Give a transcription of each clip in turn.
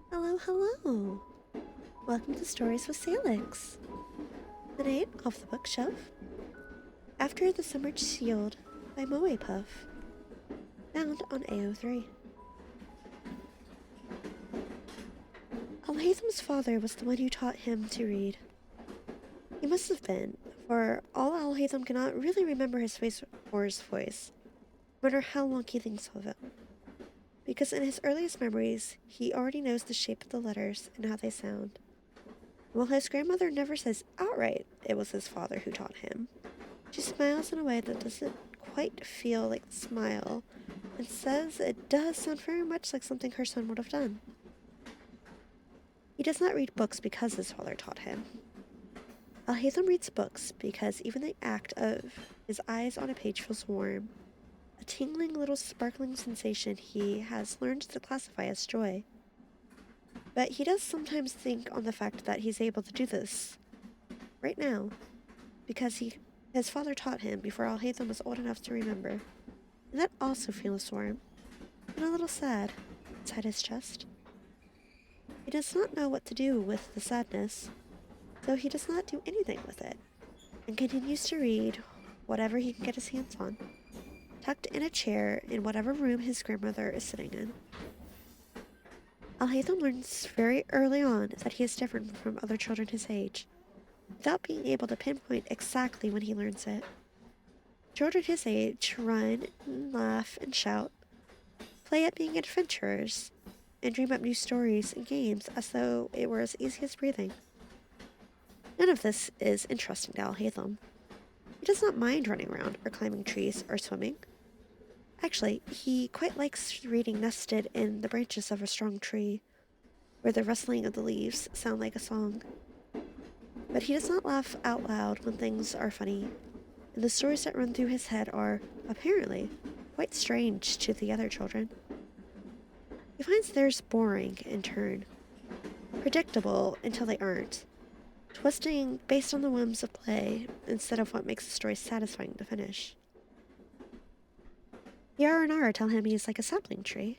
Hello, hello! Welcome to Stories with Salix. Tonight, off the bookshelf, After the Summer Shield by moepuff, found on AO3. Alhaitham's father was the one who taught him to read. He must have been, for all Alhaitham cannot really remember his face or his voice, no matter how long he thinks of it. Because in his earliest memories, he already knows the shape of the letters and how they sound. While his grandmother never says outright it was his father who taught him, she smiles in a way that doesn't quite feel like a smile and says it does sound very much like something her son would have done. He does not read books because his father taught him. Alhaitham reads books because even the act of his eyes on a page feels warm, a tingling little sparkling sensation he has learned to classify as joy. But he does sometimes think on the fact that he's able to do this right now because his father taught him before Alhaitham was old enough to remember, and that also feels warm and a little sad inside his chest. He does not know what to do with the sadness, so he does not do anything with it, and continues to read whatever he can get his hands on, tucked in a chair in whatever room his grandmother is sitting in. Alhaitham learns very early on that he is different from other children his age, without being able to pinpoint exactly when he learns it. Children his age run and laugh and shout, play at being adventurers, and dream up new stories and games as though it were as easy as breathing. None of this is interesting to Alhaitham. He does not mind running around or climbing trees or swimming. Actually, he quite likes reading nested in the branches of a strong tree, where the rustling of the leaves sound like a song. But he does not laugh out loud when things are funny, and the stories that run through his head are, apparently, quite strange to the other children. He finds theirs boring in turn, predictable until they aren't, twisting based on the whims of play instead of what makes the story satisfying to finish. The R&R tell him he's like a sapling tree,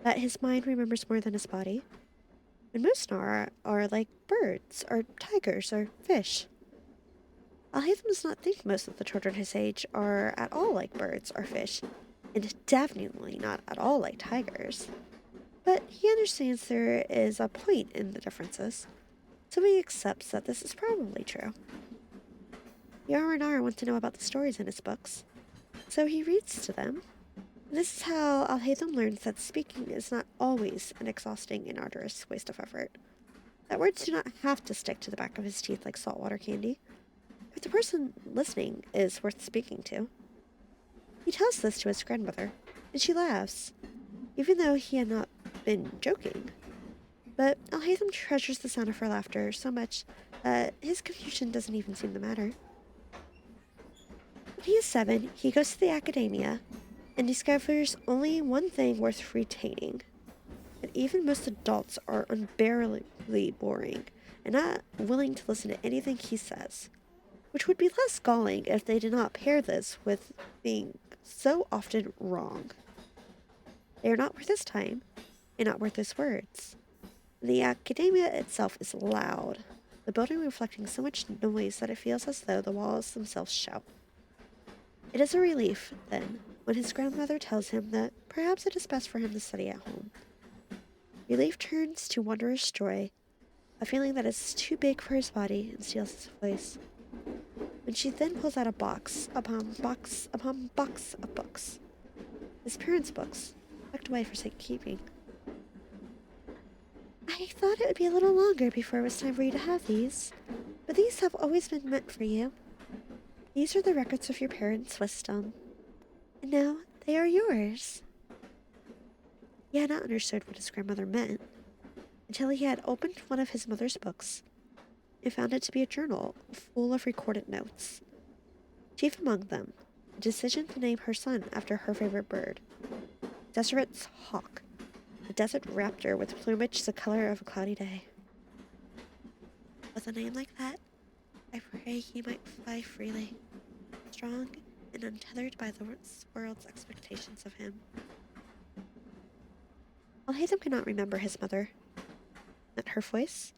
that his mind remembers more than his body, and most Nara are like birds, or tigers, or fish. Alhaitham does not think most of the children his age are at all like birds or fish, and definitely not at all like tigers. But he understands there is a point in the differences, so he accepts that this is probably true. The R&R want to know about the stories in his books, so he reads to them. And this is how Alhaitham learns that speaking is not always an exhausting and arduous waste of effort. That words do not have to stick to the back of his teeth like saltwater candy, if the person listening is worth speaking to. He tells this to his grandmother, and she laughs, even though he had not been joking. But Alhaitham treasures the sound of her laughter so much that his confusion doesn't even seem to matter. When he is 7, he goes to the academia and discovers only one thing worth retaining: that even most adults are unbearably boring and not willing to listen to anything he says, which would be less galling if they did not pair this with being so often wrong. They are not worth his time, and not worth his words. The academia itself is loud, the building reflecting so much noise that it feels as though the walls themselves shout. It is a relief, then, when his grandmother tells him that perhaps it is best for him to study at home. Relief turns to wondrous joy, a feeling that is too big for his body and steals his voice. When she then pulls out a box upon box upon box of books, his parents' books, tucked away for safekeeping. I thought it would be a little longer before it was time for you to have these, but these have always been meant for you. These are the records of your parents' wisdom, and now they are yours. He had not understood what his grandmother meant until he had opened one of his mother's books and found it to be a journal full of recorded notes. Chief among them, a decision to name her son after her favorite bird, Deseret's hawk, a desert raptor with plumage the color of a cloudy day. With a name like that, I pray he might fly freely, strong and untethered by the world's expectations of him. Alhaitham cannot remember his mother, Not her voice,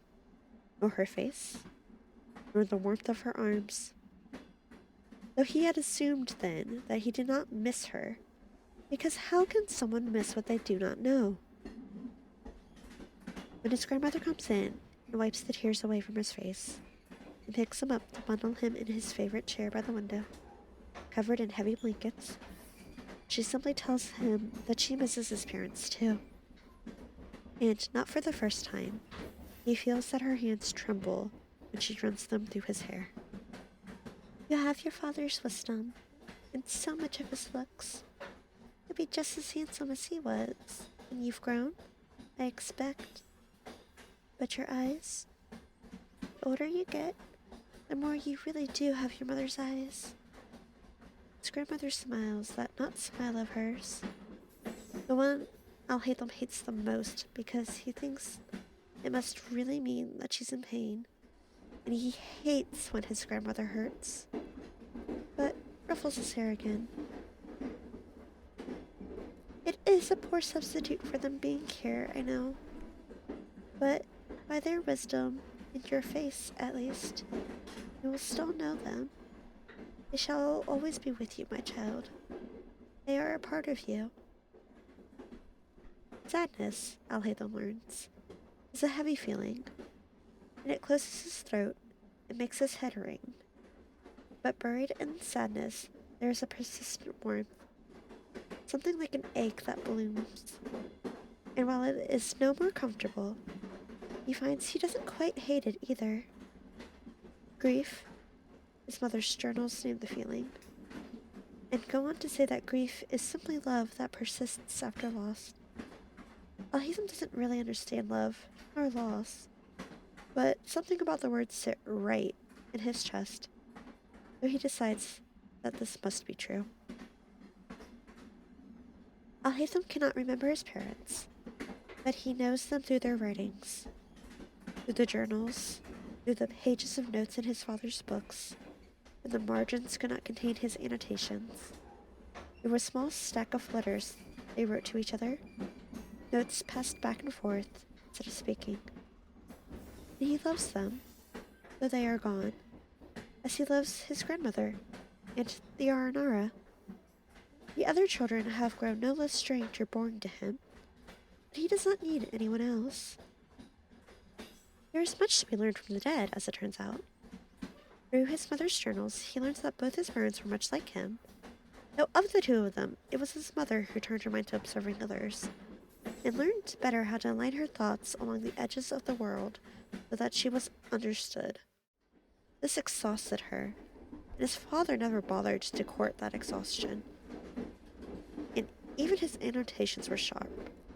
nor her face, nor the warmth of her arms. Though he had assumed then that he did not miss her, because how can someone miss what they do not know? When his grandmother comes in and wipes the tears away from his face, and picks him up to bundle him in his favorite chair by the window, covered in heavy blankets, she simply tells him that she misses his parents too. And not for the first time, he feels that her hands tremble when she runs them through his hair. You have your father's wisdom, and so much of his looks. You'll be just as handsome as he was, and you've grown, I expect. But your eyes, the older you get, the more you really do have your mother's eyes. His grandmother smiles that not smile of hers. The one Alhaitham hates the most because he thinks it must really mean that she's in pain, and he hates when his grandmother hurts. But ruffles his hair again. It is a poor substitute for them being here, I know. But by their wisdom, in your face at least, you will still know them. They shall always be with you, my child. They are a part of you. Sadness, Alhaitham learns, is a heavy feeling, and it closes his throat and makes his head ring. But buried in sadness, there is a persistent warmth, something like an ache that blooms. And while it is no more comfortable, he finds he doesn't quite hate it either. Grief, his mother's journals name the feeling, and go on to say that grief is simply love that persists after loss. Alhaitham doesn't really understand love, nor loss, but something about the words sit right in his chest, though he decides that this must be true. Alhaitham cannot remember his parents, but he knows them through their writings, through the journals, through the pages of notes in his father's books, and the margins could not contain his annotations. There were a small stack of letters they wrote to each other, notes passed back and forth instead of speaking. And he loves them, though they are gone, as he loves his grandmother and the Aranara. The other children have grown no less strange or boring to him, but he does not need anyone else. There is much to be learned from the dead, as it turns out. Through his mother's journals, he learns that both his parents were much like him, though of the two of them, it was his mother who turned her mind to observing others, and learned better how to align her thoughts along the edges of the world so that she was understood. This exhausted her, and his father never bothered to court that exhaustion. And even his annotations were sharp,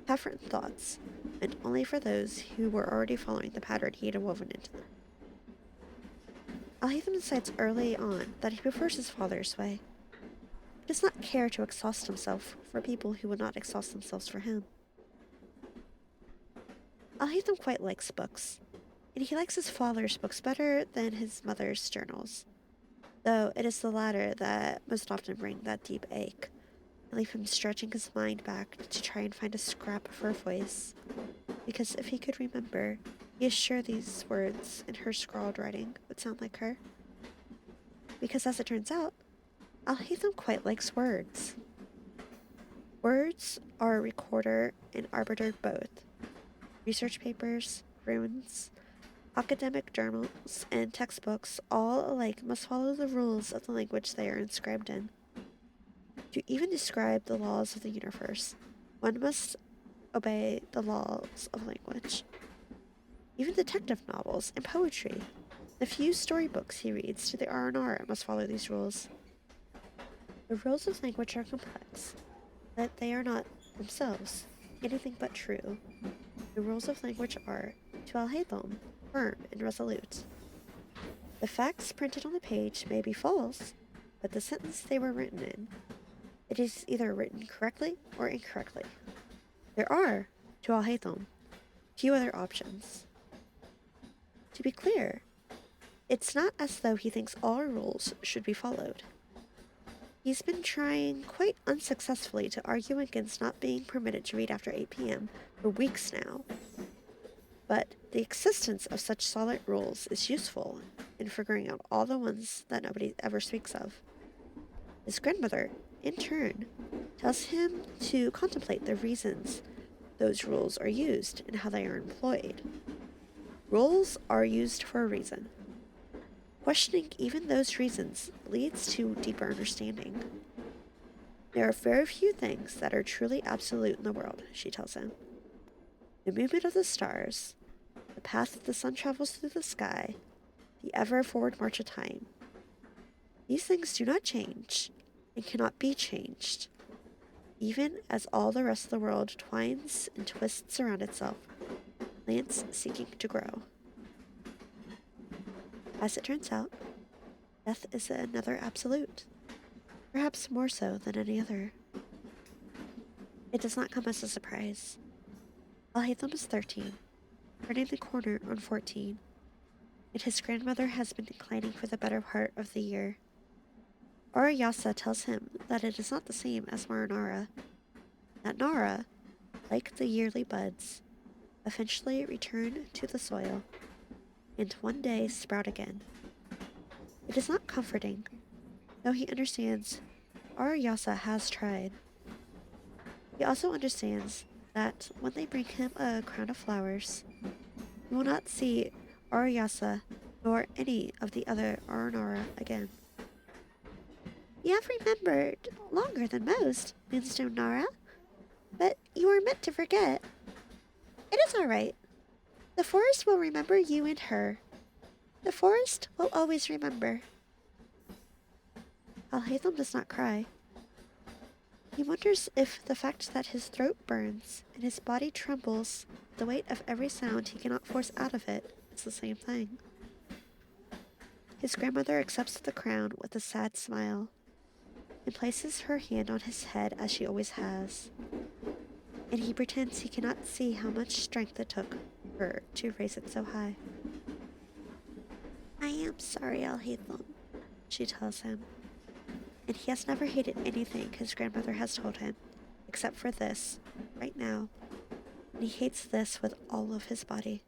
half-written thoughts, meant only for those who were already following the pattern he had woven into them. Alhaitham decides early on that he prefers his father's way. He does not care to exhaust himself for people who would not exhaust themselves for him. Alhaitham quite likes books, and he likes his father's books better than his mother's journals, though it is the latter that most often bring that deep ache, and leave him stretching his mind back to try and find a scrap of her voice, because if he could remember, he is sure these words in her scrawled writing would sound like her. Because as it turns out, Alhaitham quite likes words. Words are a recorder and arbiter both. Research papers, runes, academic journals, and textbooks all alike must follow the rules of the language they are inscribed in. To even describe the laws of the universe, one must obey the laws of language. Even detective novels and poetry, the few storybooks he reads to the R&R must follow these rules. The rules of language are complex, but they are not themselves anything but true. The rules of language are, to Alhaitham, firm and resolute. The facts printed on the page may be false, but the sentence they were written in, it is either written correctly or incorrectly. There are, to Alhaitham, few other options. To be clear, it's not as though he thinks all rules should be followed. He's been trying quite unsuccessfully to argue against not being permitted to read after 8 p.m. for weeks now. But The existence of such solid rules is useful in figuring out all the ones that nobody ever speaks of. His grandmother, in turn, tells him to contemplate the reasons those rules are used and how they are employed. Rules are used for a reason. Questioning even those reasons leads to deeper understanding. There are very few things that are truly absolute in the world, she tells him. The movement of the stars, the path the sun travels through the sky, the ever-forward march of time. These things do not change and cannot be changed, even as all the rest of the world twines and twists around itself, plants seeking to grow. As it turns out, death is another absolute, perhaps more so than any other. It does not come as a surprise. Alhaitham is 13, turning the corner on 14, and his grandmother has been declining for the better part of the year. Arayasa tells him that it is not the same as Marinara, that Nara, like the yearly buds, eventually return to the soil, and one day sprout again. It is not comforting, though he understands Arayasa has tried. He also understands that when they bring him a crown of flowers, he will not see Arayasa nor any of the other Aranara again. You have remembered longer than most, Moonstone Nara, but you were meant to forget. It is all right. The forest will remember you and her. The forest will always remember. Alhaitham does not cry. He wonders if the fact that his throat burns and his body trembles with the weight of every sound he cannot force out of it is the same thing. His grandmother accepts the crown with a sad smile and places her hand on his head as she always has, and he pretends he cannot see how much strength it took her to raise it so high. I am sorry, Alhaitham, she tells him, and he has never hated anything his grandmother has told him, except for this, right now, and he hates this with all of his body.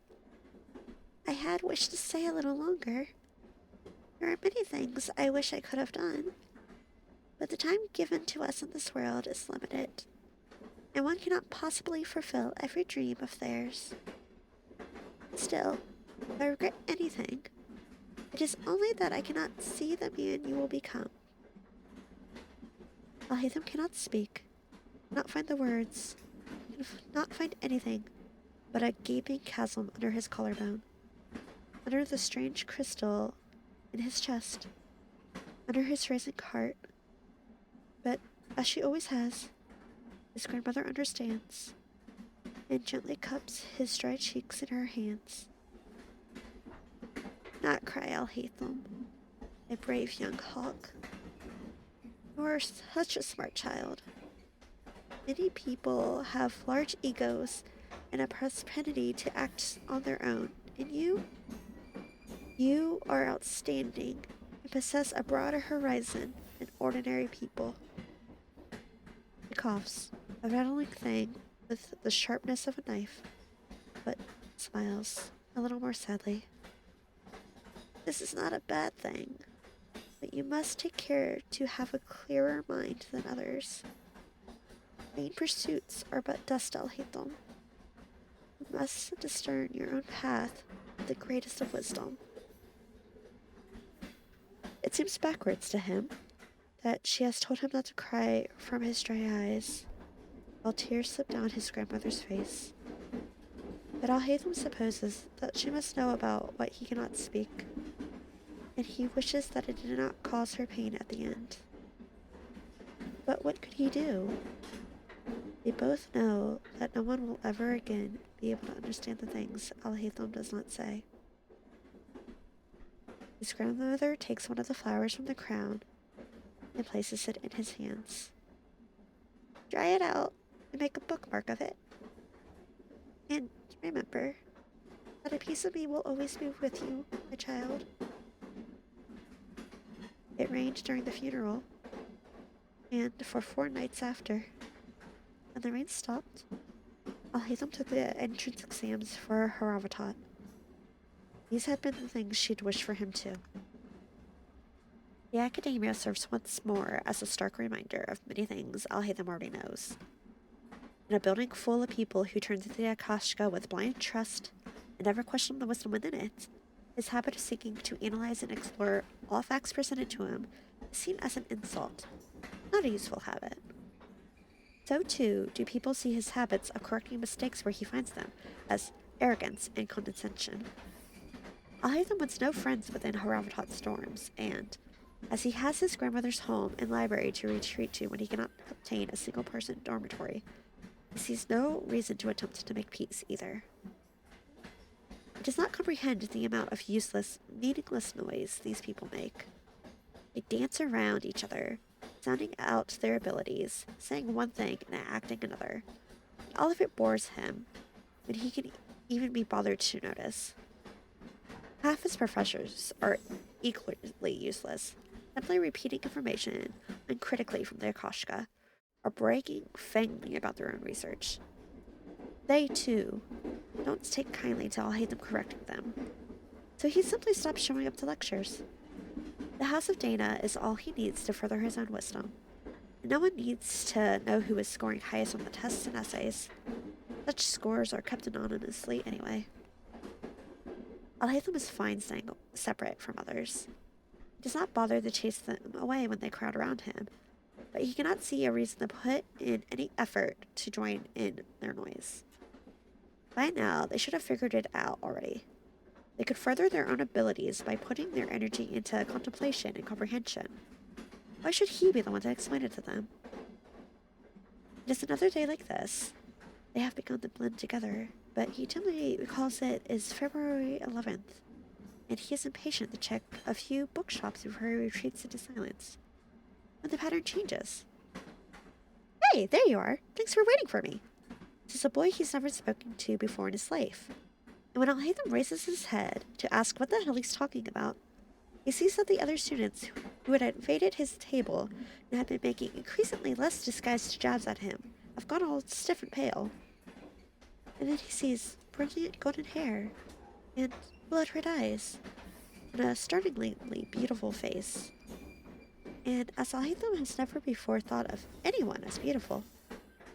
I had wished to stay a little longer. There are many things I wish I could have done, but the time given to us in this world is limited, and one cannot possibly fulfill every dream of theirs. Still, if I regret anything, it is only that I cannot see the man you will become. Alhaitham cannot speak, cannot find the words, cannot find anything but a gaping chasm under his collarbone, under the strange crystal in his chest, under his racing heart. But, as she always has, his grandmother understands, and gently cups his dry cheeks in her hands. Not cry, Alhaitham, my brave young hawk. You are such a smart child. Many people have large egos and a propensity to act on their own, and you are outstanding and possess a broader horizon than ordinary people. He coughs, a rattling thing with the sharpness of a knife, but smiles a little more sadly. This is not a bad thing, but you must take care to have a clearer mind than others. Vain pursuits are but dust, Alhaitham. You must discern your own path with the greatest of wisdom. It seems backwards to him that she has told him not to cry from his dry eyes, while tears slip down his grandmother's face. But Alhaitham supposes that she must know about what he cannot speak, and he wishes that it did not cause her pain at the end. But what could he do? They both know that no one will ever again be able to understand the things Alhaitham does not say. His grandmother takes one of the flowers from the crown and places it in his hands. Dry it out and make a bookmark of it. And remember that a piece of me will always be with you, my child. It rained during the funeral, and for 4 nights after. When the rain stopped, Alhaitham took the entrance exams for Haravatat. These had been the things she'd wished for him too. The academia serves once more as a stark reminder of many things Alhaitham already knows. In a building full of people who turn to the Akashka with blind trust and never question the wisdom within it, his habit of seeking to analyze and explore all facts presented to him is seen as an insult, not a useful habit. So too do people see his habits of correcting mistakes where he finds them as arrogance and condescension. Alhaitham wants no friends within Haravatat storms, and, as he has his grandmother's home and library to retreat to when he cannot obtain a single-person dormitory, he sees no reason to attempt to make peace either. He does not comprehend the amount of useless, meaningless noise these people make. They dance around each other, sounding out their abilities, saying one thing and acting another. All of it bores him, when he can even be bothered to notice. Half his professors are equally useless, simply repeating information uncritically from their Akashka, or bragging vainly about their own research. They, too, don't take kindly to Alhaitham correcting them, so he simply stops showing up to lectures. The House of Dana is all he needs to further his own wisdom, and no one needs to know who is scoring highest on the tests and essays. Such scores are kept anonymously anyway. Alhaitham is fine staying separate from others. He does not bother to chase them away when they crowd around him, but he cannot see a reason to put in any effort to join in their noise. By now, they should have figured it out already. They could further their own abilities by putting their energy into contemplation and comprehension. Why should he be the one to explain it to them? It is another day like this. They have begun to blend together, but he dimly recalls it is February 11th, and he is impatient to check a few bookshops before he retreats into silence. When the pattern changes. "Hey, there you are! Thanks for waiting for me!" Says a boy he's never spoken to before in his life. And when Alhaitham raises his head to ask what the hell he's talking about, he sees that the other students who had invaded his table and had been making increasingly less disguised jabs at him have gone all stiff and pale. And then he sees brilliant golden hair and blood-red eyes and a startlingly beautiful face. And as Alhaitham has never before thought of anyone as beautiful,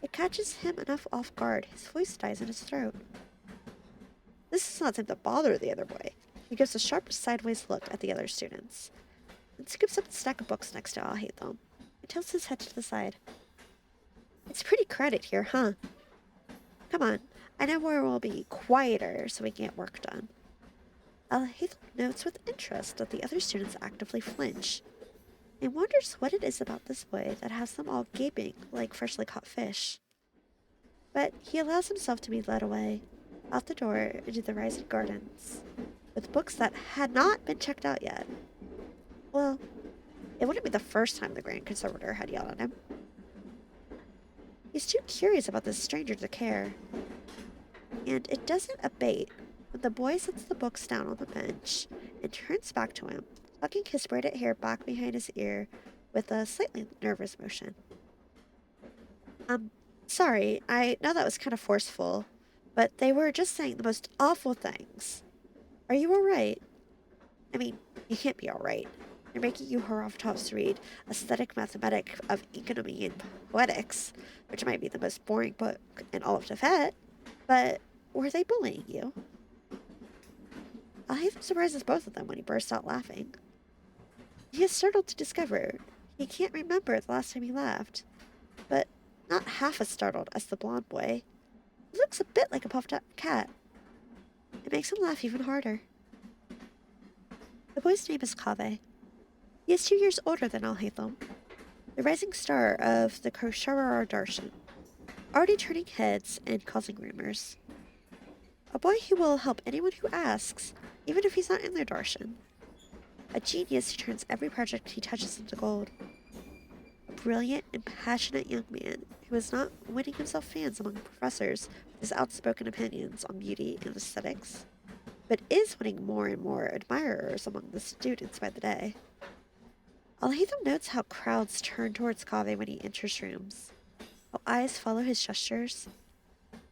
it catches him enough off guard his voice dies in his throat. This does not seem to bother the other boy. He gives a sharp sideways look at the other students, and scoops up the stack of books next to Alhaitham, and tilts his head to the side. "It's pretty crowded here, huh? Come on, I know where we'll be quieter so we can get work done." Alhaitham notes with interest that the other students actively flinch, and wonders what it is about this boy that has them all gaping like freshly caught fish. But he allows himself to be led away, out the door into the rising gardens, with books that had not been checked out yet. Well, it wouldn't be the first time the Grand Conservator had yelled at him. He's too curious about this stranger to care, and it doesn't abate when the boy sets the books down on the bench and turns back to him, tucking his braided hair back behind his ear with a slightly nervous motion. Sorry, I know that was kind of forceful, but they were just saying the most awful things. Are you alright? I mean, you can't be alright. They're making you Haravatovs read Aesthetic Mathematic of Economy and Poetics, which might be the most boring book in all of Tibet, but were they bullying you? Alhaitham surprises both of them when he bursts out laughing. He is startled to discover he can't remember the last time he laughed, but not half as startled as the blonde boy. He looks a bit like a puffed-up cat. It makes him laugh even harder. The boy's name is Kaveh. He is 2 years older than Alhaitham, the rising star of the Kosharar Darshan, already turning heads and causing rumors. A boy who will help anyone who asks, even if he's not in their darshan. A genius who turns every project he touches into gold. A brilliant and passionate young man who is not winning himself fans among professors with his outspoken opinions on beauty and aesthetics, but is winning more and more admirers among the students by the day. Alhaitham notes how crowds turn towards Kaveh when he enters rooms, how eyes follow his gestures,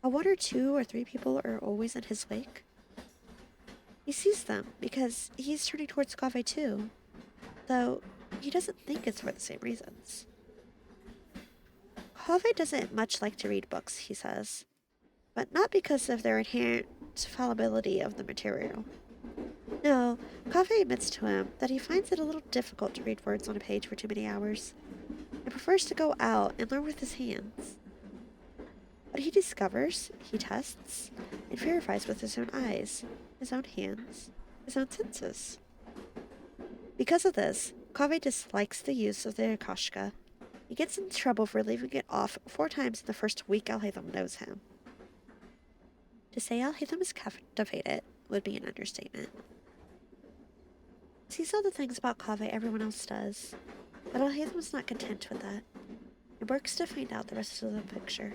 how 1 or 2 or 3 people are always in his wake. He sees them because he's turning towards Kaveh too, though he doesn't think it's for the same reasons. Kaveh doesn't much like to read books, he says, but not because of their inherent fallibility of the material. No, Kaveh admits to him that he finds it a little difficult to read words on a page for too many hours, and prefers to go out and learn with his hands. What he discovers, he tests, and verifies with his own eyes, his own hands, his own senses. Because of this, Kaveh dislikes the use of the Akashka. He gets in trouble for leaving it off 4 times in the first week Alhaitham knows him. To say Alhaitham is captivated would be an understatement. He sees all the things about Kaveh everyone else does, but Alhaitham is not content with that. He works to find out the rest of the picture.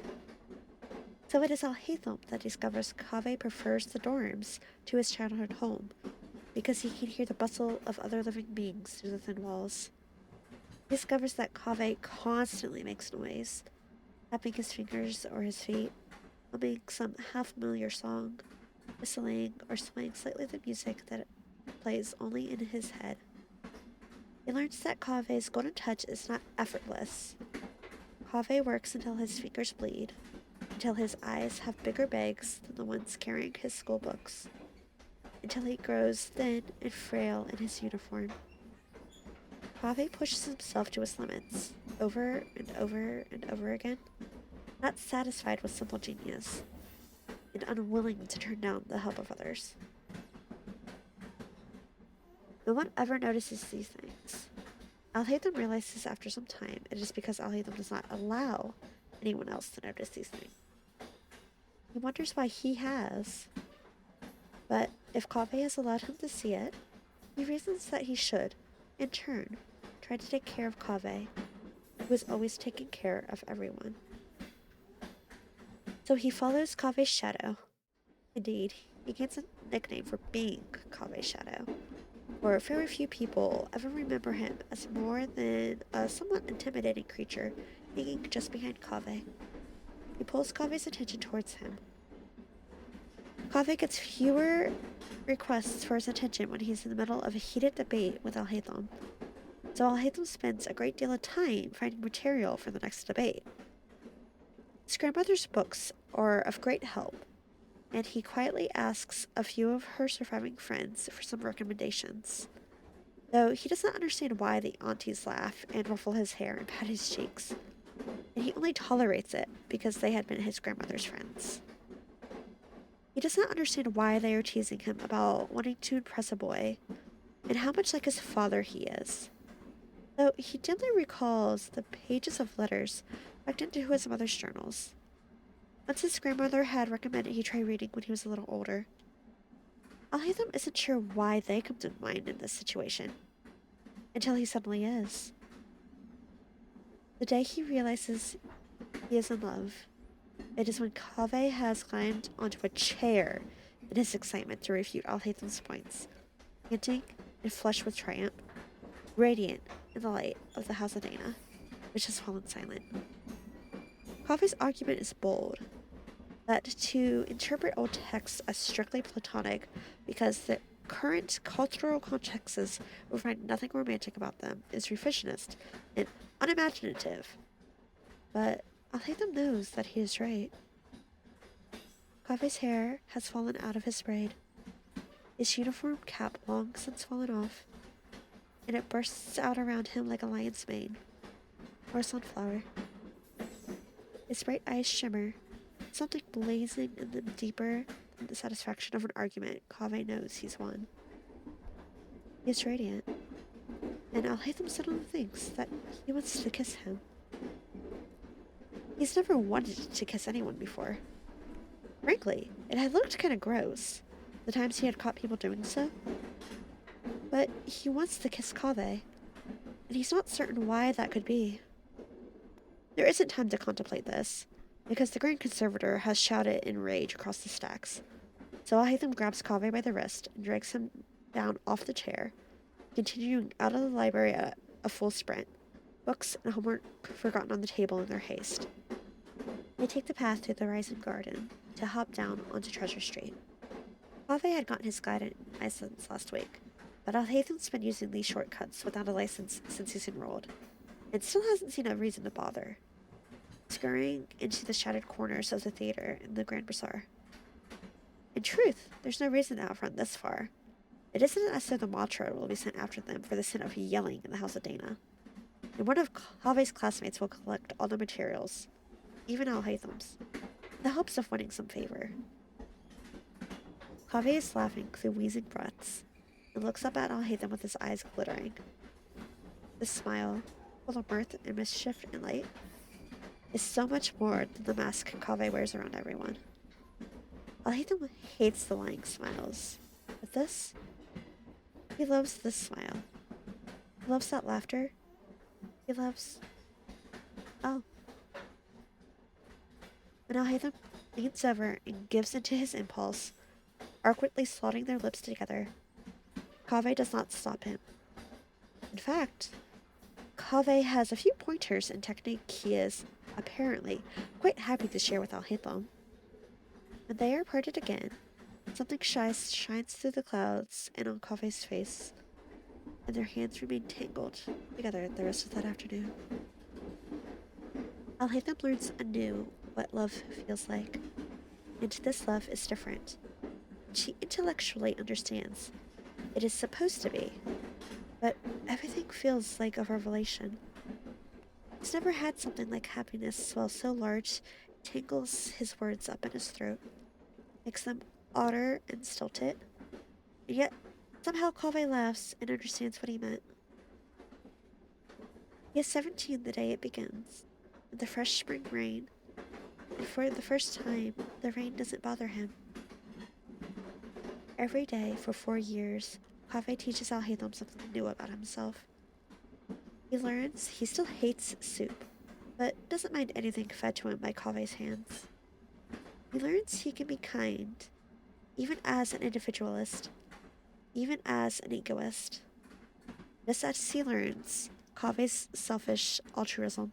So it is Alhaitham that discovers Kaveh prefers the dorms to his childhood home, because he can hear the bustle of other living beings through the thin walls. He discovers that Kaveh constantly makes noise, tapping his fingers or his feet, humming some half-familiar song, whistling or swaying slightly the music that plays only in his head. He learns that Kaveh's golden touch is not effortless. Kaveh works until his fingers bleed, until his eyes have bigger bags than the ones carrying his school books, until he grows thin and frail in his uniform. Kaveh pushes himself to his limits, over and over and over again, not satisfied with simple genius, and unwilling to turn down the help of others. No one ever notices these things. Alhaitham realizes after some time it is because Alhaitham does not allow anyone else to notice these things. He wonders why he has. But if Kaveh has allowed him to see it, he reasons that he should, in turn, try to take care of Kaveh, who is always taking care of everyone. So he follows Kaveh's shadow. Indeed, he gets a nickname for being Kaveh's shadow, for very few people ever remember him as more than a somewhat intimidating creature hanging just behind Kaveh. He pulls Kaveh's attention towards him. Kaveh gets fewer requests for his attention when he's in the middle of a heated debate with Alhaitham, so Alhaitham spends a great deal of time finding material for the next debate. His grandmother's books are of great help, and he quietly asks a few of her surviving friends for some recommendations, though he does not understand why the aunties laugh and ruffle his hair and pat his cheeks, and he only tolerates it because they had been his grandmother's friends. He does not understand why they are teasing him about wanting to impress a boy, and how much like his father he is, though he dimly recalls the pages of letters tucked into his mother's journals. Once his grandmother had recommended he try reading when he was a little older. Alhaitham isn't sure why they come to mind in this situation, until he suddenly is. The day he realizes he is in love, it is when Kaveh has climbed onto a chair in his excitement to refute Alhaitham's points, panting and flushed with triumph, radiant in the light of the house of Dana, which has fallen silent. Kaveh's argument is bold, that to interpret old texts as strictly platonic because the current cultural contexts will find nothing romantic about them is revisionist and unimaginative. But Alhaitham knows that he is right. Kaveh's hair has fallen out of his braid, his uniform cap long since fallen off, and it bursts out around him like a lion's mane, or a sunflower. His bright eyes shimmer, something blazing in them deeper than the satisfaction of an argument Kaveh knows he's won. He is radiant, and Alhaitham suddenly thinks that he wants to kiss him. He's never wanted to kiss anyone before. Frankly, it had looked kind of gross, the times he had caught people doing so. But he wants to kiss Kaveh, and he's not certain why that could be. There isn't time to contemplate this, because the Grand Conservator has shouted in rage across the stacks. So Alhaitham grabs Kaveh by the wrist and drags him down off the chair, continuing out of the library at a full sprint, books and homework forgotten on the table in their haste. They take the path through the rising garden to hop down onto Treasure Street. Kaveh had gotten his guidance license last week, but Alhaitham's been using these shortcuts without a license since he's enrolled, and still hasn't seen a reason to bother, scurrying into the shattered corners of the theater and the Grand Bazaar. In truth, there's no reason to outrun this far. It isn't as though the Matra will be sent after them for the sin of yelling in the house of Dana, and one of Kaveh's classmates will collect all the materials, even Alhaitham's, in the hopes of winning some favor. Kaveh is laughing through wheezing breaths, and looks up at Alhaitham with his eyes glittering. This smile, full of mirth and mischief and light, is so much more than the mask Kaveh wears around everyone. Alhaitham hates the lying smiles, but this, he loves this smile. He loves that laughter. He loves... Oh. When Alhaitham leans over and gives into his impulse, awkwardly slotting their lips together, Kaveh does not stop him. In fact, Kaveh has a few pointers and technique he is, apparently, quite happy to share with Alhaitham. When they are parted again, something shy shines through the clouds and on Kaveh's face, and their hands remain tangled together the rest of that afternoon. Alhaitham learns anew what love feels like, and this love is different. She intellectually understands it is supposed to be, but everything feels like a revelation. He's never had something like happiness swell so large it tangles his words up in his throat, makes them odder and stilted, and yet somehow Kaveh laughs and understands what he meant. He is 17 the day it begins, in the fresh spring rain, and for the first time, the rain doesn't bother him. Every day for 4 years, Kaveh teaches Alhaitham something new about himself. He learns he still hates soup, but doesn't mind anything fed to him by Kaveh's hands. He learns he can be kind, even as an individualist, even as an egoist. Just as he learns Kaveh's selfish altruism.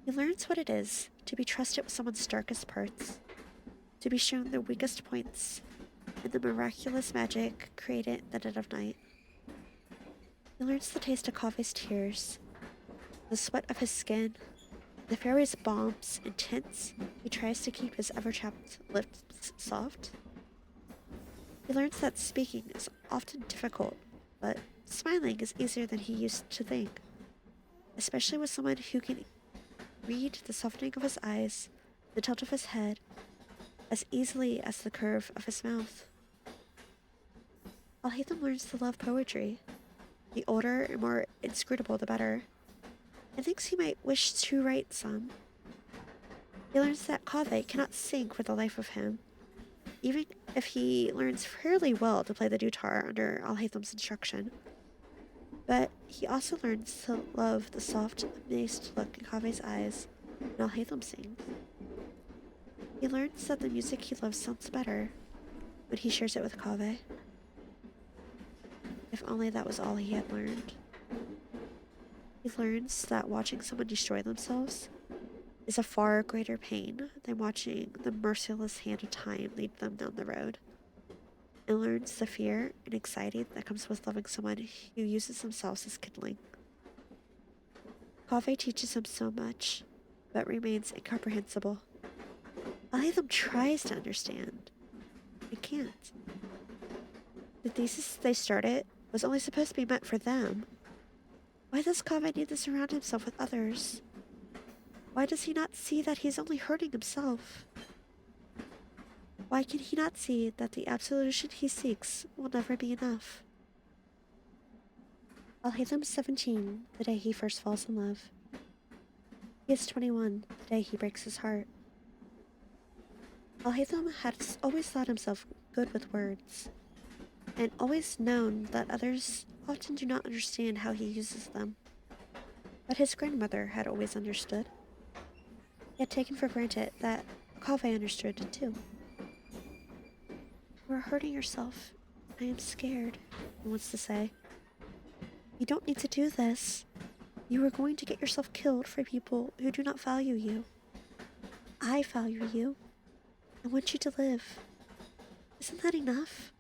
He learns what it is to be trusted with someone's darkest parts, to be shown their weakest points, and the miraculous magic created in the dead of night. He learns the taste of Kaveh's tears, the sweat of his skin, the fairy's balms and tints he tries to keep his ever-chapped lips soft. He learns that speaking is often difficult, but smiling is easier than he used to think, especially with someone who can read the softening of his eyes, the tilt of his head, as easily as the curve of his mouth. Alhaitham learns to love poetry. The older and more inscrutable the better, and thinks he might wish to write some. He learns that Kaveh cannot sing for the life of him, even if he learns fairly well to play the dutar under Alhaitham's instruction. But he also learns to love the soft, amazed look in Kaveh's eyes when Alhaitham sings. He learns that the music he loves sounds better when he shares it with Kaveh. If only that was all he had learned. He learns that watching someone destroy themselves is a far greater pain than watching the merciless hand of time lead them down the road, and learns the fear and anxiety that comes with loving someone who uses themselves as kindling. Kaveh teaches him so much, but remains incomprehensible. Alhaitham tries to understand. It can't. The thesis they started was only supposed to be meant for them. Why does Kaveh need to surround himself with others? Why does he not see that he's only hurting himself? Why can he not see that the absolution he seeks will never be enough? Alhaitham's 17 the day he first falls in love. He is 21 the day he breaks his heart. Alhaitham had always thought himself good with words, and always known that others often do not understand how he uses them. But his grandmother had always understood. He had taken for granted that Kaveh understood it too. You are hurting yourself. I am scared, he wants to say. You don't need to do this. You are going to get yourself killed for people who do not value you. I value you. I want you to live. Isn't that enough?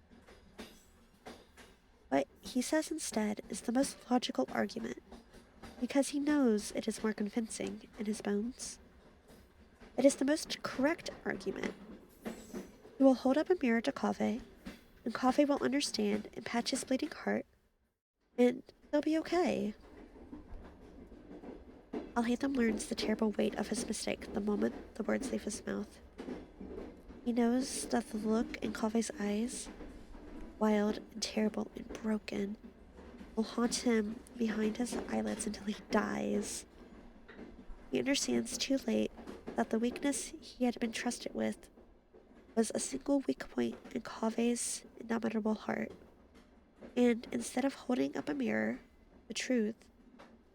What he says instead is the most logical argument, because he knows it is more convincing in his bones. It is the most correct argument. He will hold up a mirror to Kaveh, and Kaveh will understand and patch his bleeding heart, and he'll be okay. Alhaitham learns the terrible weight of his mistake the moment the words leave his mouth. He knows that the look in Kaveh's eyes, wild and terrible and broken, will haunt him behind his eyelids until he dies. He understands too late that the weakness he had been trusted with was a single weak point in Kaveh's indomitable heart. And instead of holding up a mirror, the truth,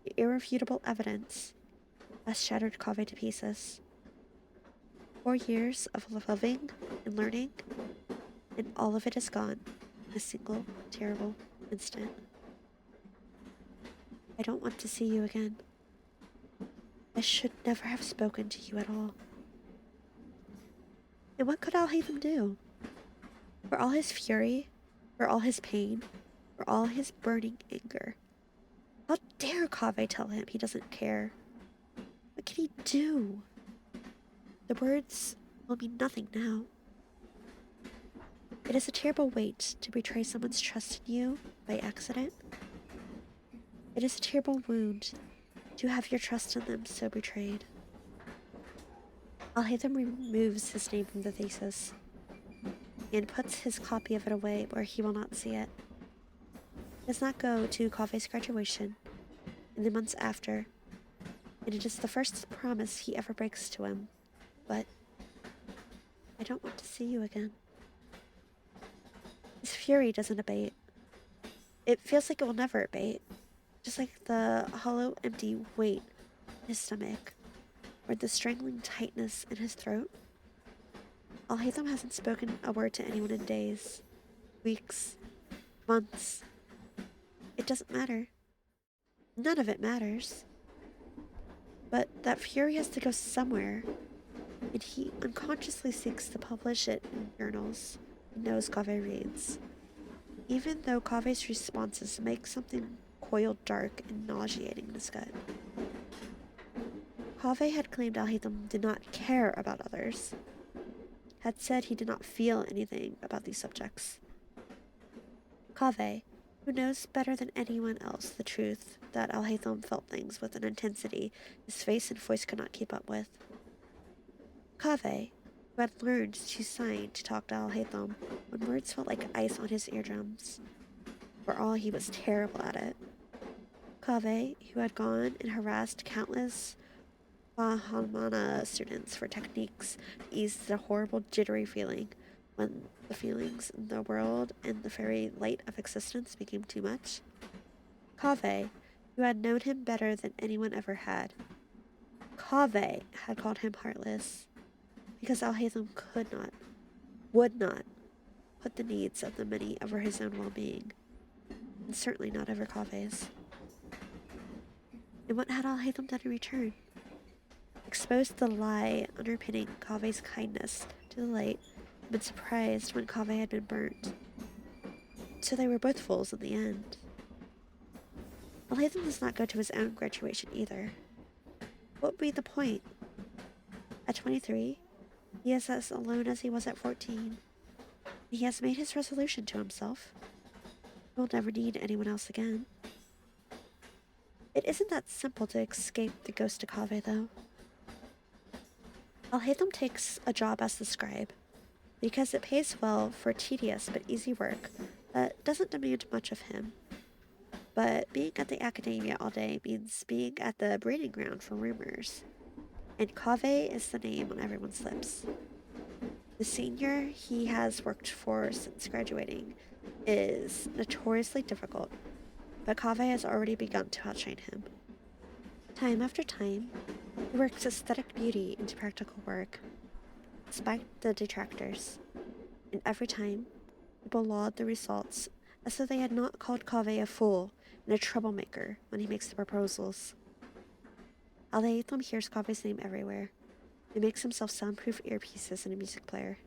the irrefutable evidence, has shattered Kaveh to pieces. 4 years of living and learning, and all of it is gone in a single terrible instant. I don't want to see you again. I should never have spoken to you at all. And what could Alhaitham do? For all his fury, for all his pain, for all his burning anger. How dare Kaveh tell him he doesn't care? What can he do? The words will mean nothing now. It is a terrible weight to betray someone's trust in you by accident. It is a terrible wound to have your trust in them so betrayed. Alhaitham removes his name from the thesis and puts his copy of it away where he will not see it. He does not go to Kaveh's graduation in the months after, and it is the first promise he ever breaks to him. But I don't want to see you again. His fury doesn't abate. It feels like it will never abate, just like the hollow, empty weight in his stomach, or the strangling tightness in his throat. Alhaitham hasn't spoken a word to anyone in days, weeks, months. It doesn't matter. None of it matters. But that fury has to go somewhere, and he unconsciously seeks to publish it in journals he knows Kaveh reads, even though Kaveh's responses make something coiled dark and nauseating in his gut. Kaveh had claimed Alhaitham did not care about others, had said he did not feel anything about these subjects. Kaveh, who knows better than anyone else the truth that Alhaitham felt things with an intensity his face and voice could not keep up with. Kaveh, who had learned to sign to talk to Alhaitham when words felt like ice on his eardrums, for all he was terrible at it. Kaveh, who had gone and harassed countless Bahamana students for techniques to ease the horrible jittery feeling when the feelings in the world and the very light of existence became too much. Kaveh, who had known him better than anyone ever had. Kaveh had called him heartless, because Alhaitham could not, would not, put the needs of the many over his own well-being, and certainly not over Kaveh's. And what had Alhaitham done in return? Exposed the lie underpinning Kaveh's kindness to the light, and been surprised when Kaveh had been burnt. So they were both fools in the end. Alhaitham does not go to his own graduation either. What would be the point? At 23, he is as alone as he was at 14. He has made his resolution to himself. He will never need anyone else again. It isn't that simple to escape the ghost of Kaveh, though. Alhaitham takes a job as the scribe, because it pays well for tedious but easy work that doesn't demand much of him. But being at the academia all day means being at the breeding ground for rumors, and Kaveh is the name on everyone's lips. The senior he has worked for since graduating is notoriously difficult, but Kaveh has already begun to outshine him. Time after time, he works aesthetic beauty into practical work, despite the detractors, and every time, people laud the results as though they had not called Kaveh a fool and a troublemaker when he makes the proposals. Alhaitham hears Kaveh's name everywhere. He makes himself soundproof earpieces and a music player.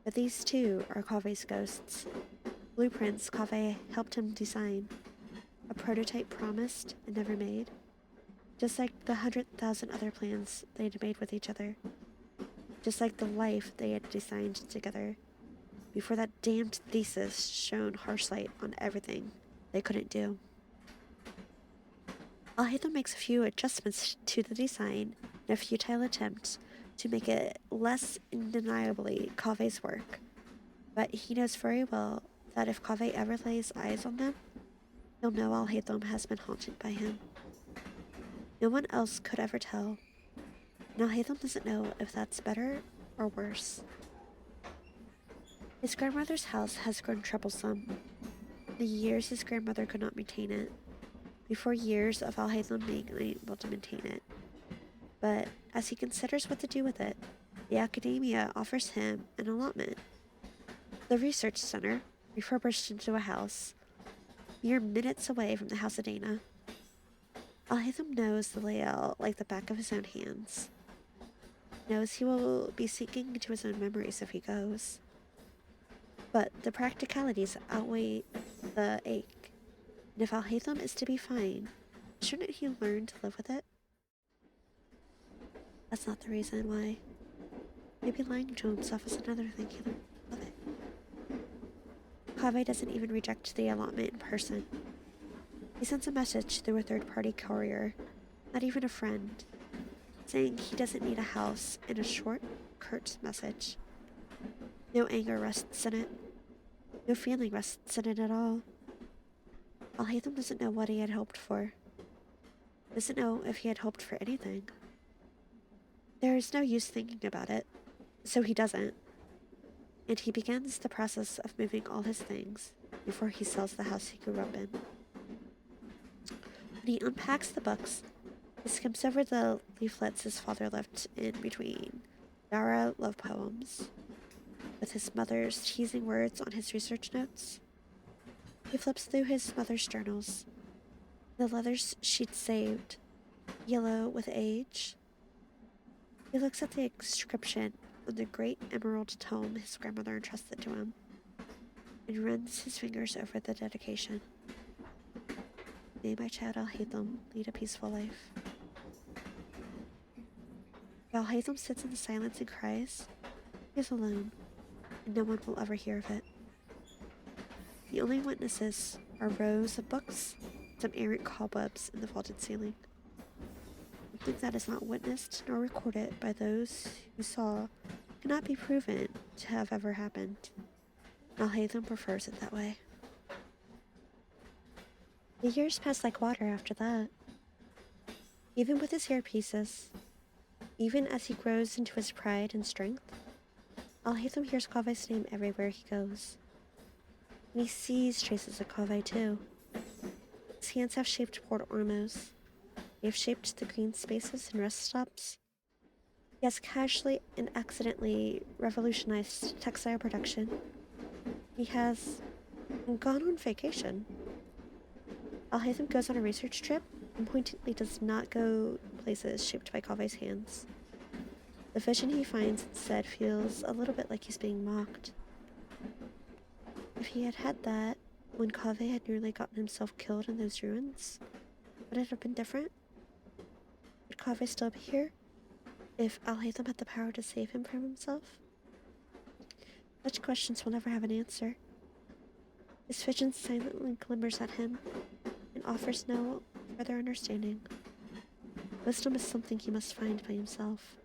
But these too are Kaveh's ghosts. Blueprints Kaveh helped him design. A prototype promised and never made. Just like the 100,000 other plans they'd made with each other. Just like the life they had designed together. Before that damned thesis shone harsh light on everything they couldn't do. Alhaitham makes a few adjustments to the design in a futile attempt to make it less undeniably Kaveh's work. But he knows very well that if Kaveh ever lays eyes on them, he'll know Alhaitham has been haunted by him. No one else could ever tell, and Alhaitham doesn't know if that's better or worse. His grandmother's house has grown troublesome. In the years his grandmother could not maintain it, before years of Alhaitham being unable to maintain it. But as he considers what to do with it, the academia offers him an allotment. The research center, refurbished into a house, mere minutes away from the house of Dana. Alhaitham knows the layout like the back of his own hands. Knows he will be sinking into his own memories if he goes. But the practicalities outweigh the ache. And if Alhaitham is to be fine, shouldn't he learn to live with it? That's not the reason why. Maybe lying to himself is another thing he learned to live with it. Kaveh doesn't even reject the allotment in person. He sends a message through a third-party courier, not even a friend, saying he doesn't need a house in a short, curt message. No anger rests in it. No feeling rests in it at all. Alhaitham doesn't know what he had hoped for. Doesn't know if he had hoped for anything. There is no use thinking about it, so he doesn't. And he begins the process of moving all his things before he sells the house he grew up in. When he unpacks the books, he skims over the leaflets his father left in between Dara love poems, with his mother's teasing words on his research notes. He flips through his mother's journals. The leather sheets saved, yellow with age. He looks at the inscription on the great emerald tome his grandmother entrusted to him, and runs his fingers over the dedication. May my child Alhaitham lead a peaceful life. While Alhaitham sits in the silence and cries, he is alone, and no one will ever hear of it. The only witnesses are rows of books, some errant cobwebs in the vaulted ceiling. Something that is not witnessed nor recorded by those who saw cannot be proven to have ever happened. Alhaitham prefers it that way. The years pass like water after that. Even with his earpieces, even as he grows into his pride and strength, Alhaitham hears Kaveh's name everywhere he goes. And he sees traces of Kaveh too. His hands have shaped port ormos. They have shaped the green spaces and rest stops. He has casually and accidentally revolutionized textile production. He has gone on vacation. Alhaitham goes on a research trip and pointedly does not go places shaped by Kaveh's hands. The vision he finds instead feels a little bit like he's being mocked. If he had had that when Kaveh had nearly gotten himself killed in those ruins, would it have been different? Would Kaveh still be here if Alhaitham had the power to save him from himself? Such questions will never have an answer. His vision silently glimmers at him and offers no further understanding. Wisdom is something he must find by himself.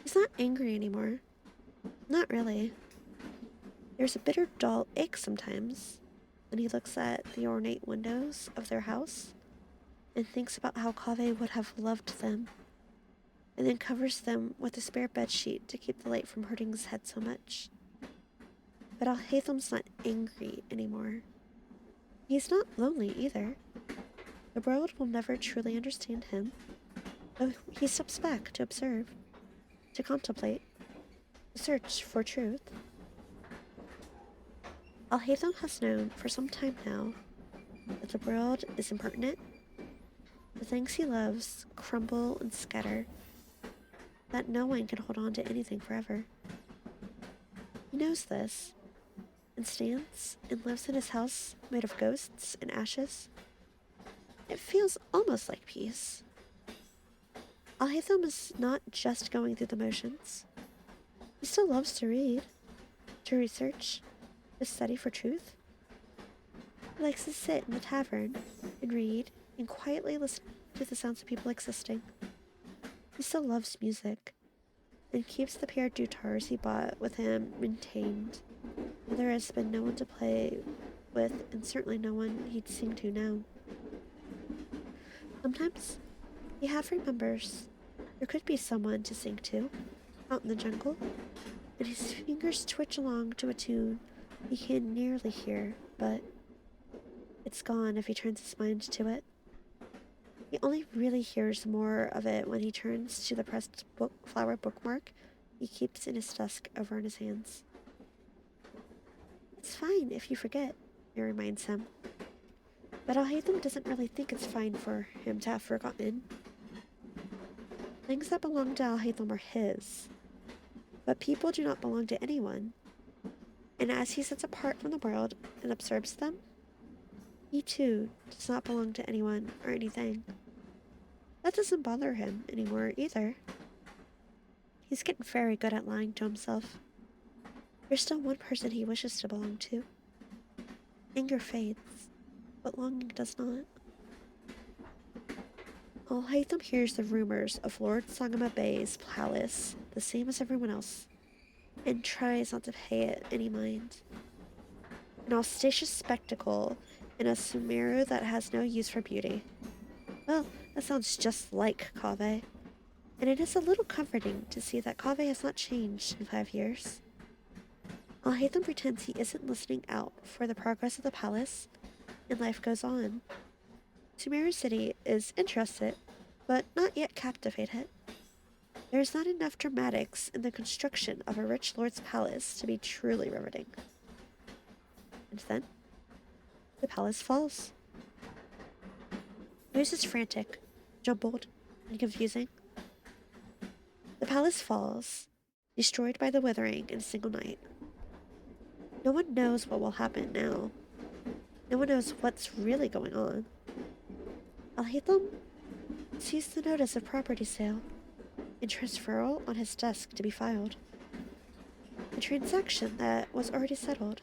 He's not angry anymore. Not really. There's a bitter, dull ache sometimes when he looks at the ornate windows of their house and thinks about how Kaveh would have loved them, and then covers them with a spare bedsheet to keep the light from hurting his head so much. But Alhaitham's not angry anymore. He's not lonely either. The world will never truly understand him, though he steps back to observe, to contemplate, to search for truth. Alhaitham has known for some time now that the world is impertinent, the things he loves crumble and scatter, that no one can hold on to anything forever. He knows this, and stands and lives in his house made of ghosts and ashes. It feels almost like peace. Alhaitham is not just going through the motions. He still loves to read, to research, to study for truth. He likes to sit in the tavern and read and quietly listen to the sounds of people existing. He still loves music and keeps the pair of guitars he bought with him maintained. There has been no one to play with, and certainly no one he'd sing to now. Sometimes he half remembers there could be someone to sing to out in the jungle, and his fingers twitch along to a tune he can nearly hear, but it's gone if he turns his mind to it. He only really hears more of it when he turns to the pressed flower bookmark he keeps in his desk over in his hands. It's fine if you forget, it reminds him. But Alhaitham doesn't really think it's fine for him to have forgotten. Things that belong to Alhaitham are his, but people do not belong to anyone. And as he sits apart from the world and observes them, he too does not belong to anyone or anything. That doesn't bother him anymore either. He's getting very good at lying to himself. There's still one person he wishes to belong to. Anger fades, but longing does not. Alhaitham hears the rumors of Lord Sangama Bey's palace, the same as everyone else, and tries not to pay it any mind. An ostentatious spectacle in a Sumeru that has no use for beauty. Well, that sounds just like Kaveh, and it is a little comforting to see that Kaveh has not changed in 5 years. Alhaitham pretends he isn't listening out for the progress of the palace, and life goes on. Sumeru City is interested, but not yet captivated. There is not enough dramatics in the construction of a rich lord's palace to be truly riveting. And then, the palace falls. News is frantic, jumbled, and confusing. The palace falls, destroyed by the withering in a single night. No one knows what will happen now. No one knows what's really going on. Alhaitham sees the notice of property sale and transferal on his desk to be filed. A transaction that was already settled.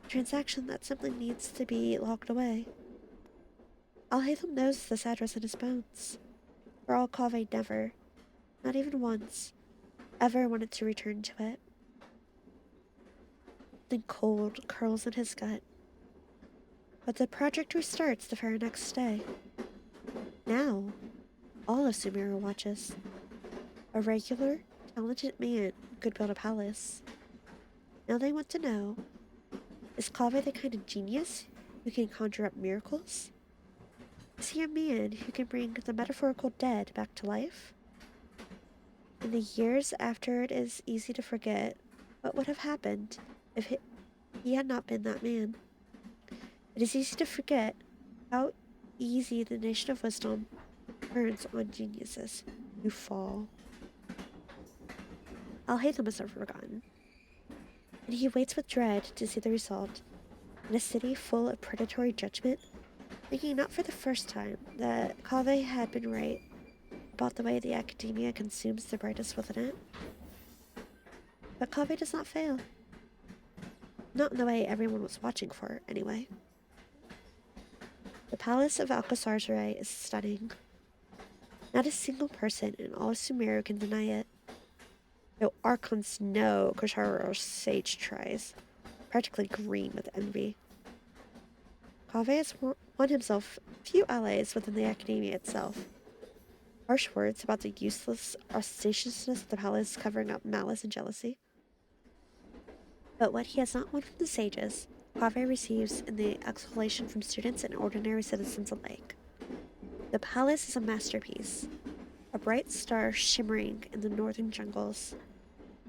A transaction that simply needs to be locked away. Alhaitham knows this address in his bones. For all Kaveh never, not even once, ever wanted to return to it. Something cold curls in his gut. But the project restarts the very next day. Now, all of Sumeru watches. A regular, talented man could build a palace. Now they want to know, is Kaveh the kind of genius who can conjure up miracles? Is he a man who can bring the metaphorical dead back to life? In the years after, it is easy to forget what would have happened if he had not been that man. It is easy to forget how easy the nation of wisdom turns on geniuses who fall. Alhaitham is never forgotten, and he waits with dread to see the result. In a city full of predatory judgment, thinking not for the first time that Kaveh had been right about the way the academia consumes the brightest within it. But Kaveh does not fail. Not in the way everyone was watching for, anyway. The palace of Alcasarzare is stunning. Not a single person in all of Sumeru can deny it. Though Archons know Kosharo's sage tries, practically green with envy. Kaveh has won himself few allies within the academia itself. Harsh words about the useless ostentatiousness of the palace covering up malice and jealousy. But what he has not won from the sages, Kaveh receives in the exhalation from students and ordinary citizens alike. The palace is a masterpiece, a bright star shimmering in the northern jungles,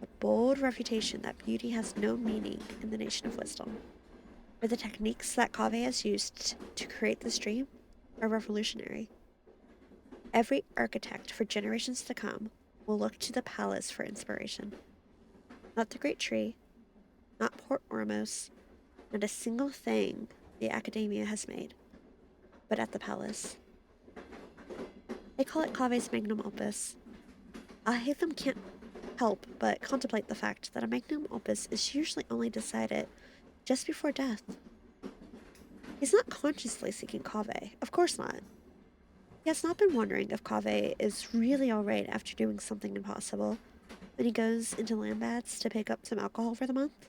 a bold refutation that beauty has no meaning in the nation of wisdom. For the techniques that Kaveh has used to create this dream are revolutionary. Every architect for generations to come will look to the palace for inspiration. Not the great tree, not Port Ormos, not a single thing the academia has made, but at the palace. They call it Kaveh's magnum opus. Alhaitham can't help but contemplate the fact that a magnum opus is usually only decided just before death. He's not consciously seeking Kaveh, of course not. He has not been wondering if Kaveh is really alright after doing something impossible when he goes into Lambats to pick up some alcohol for the month.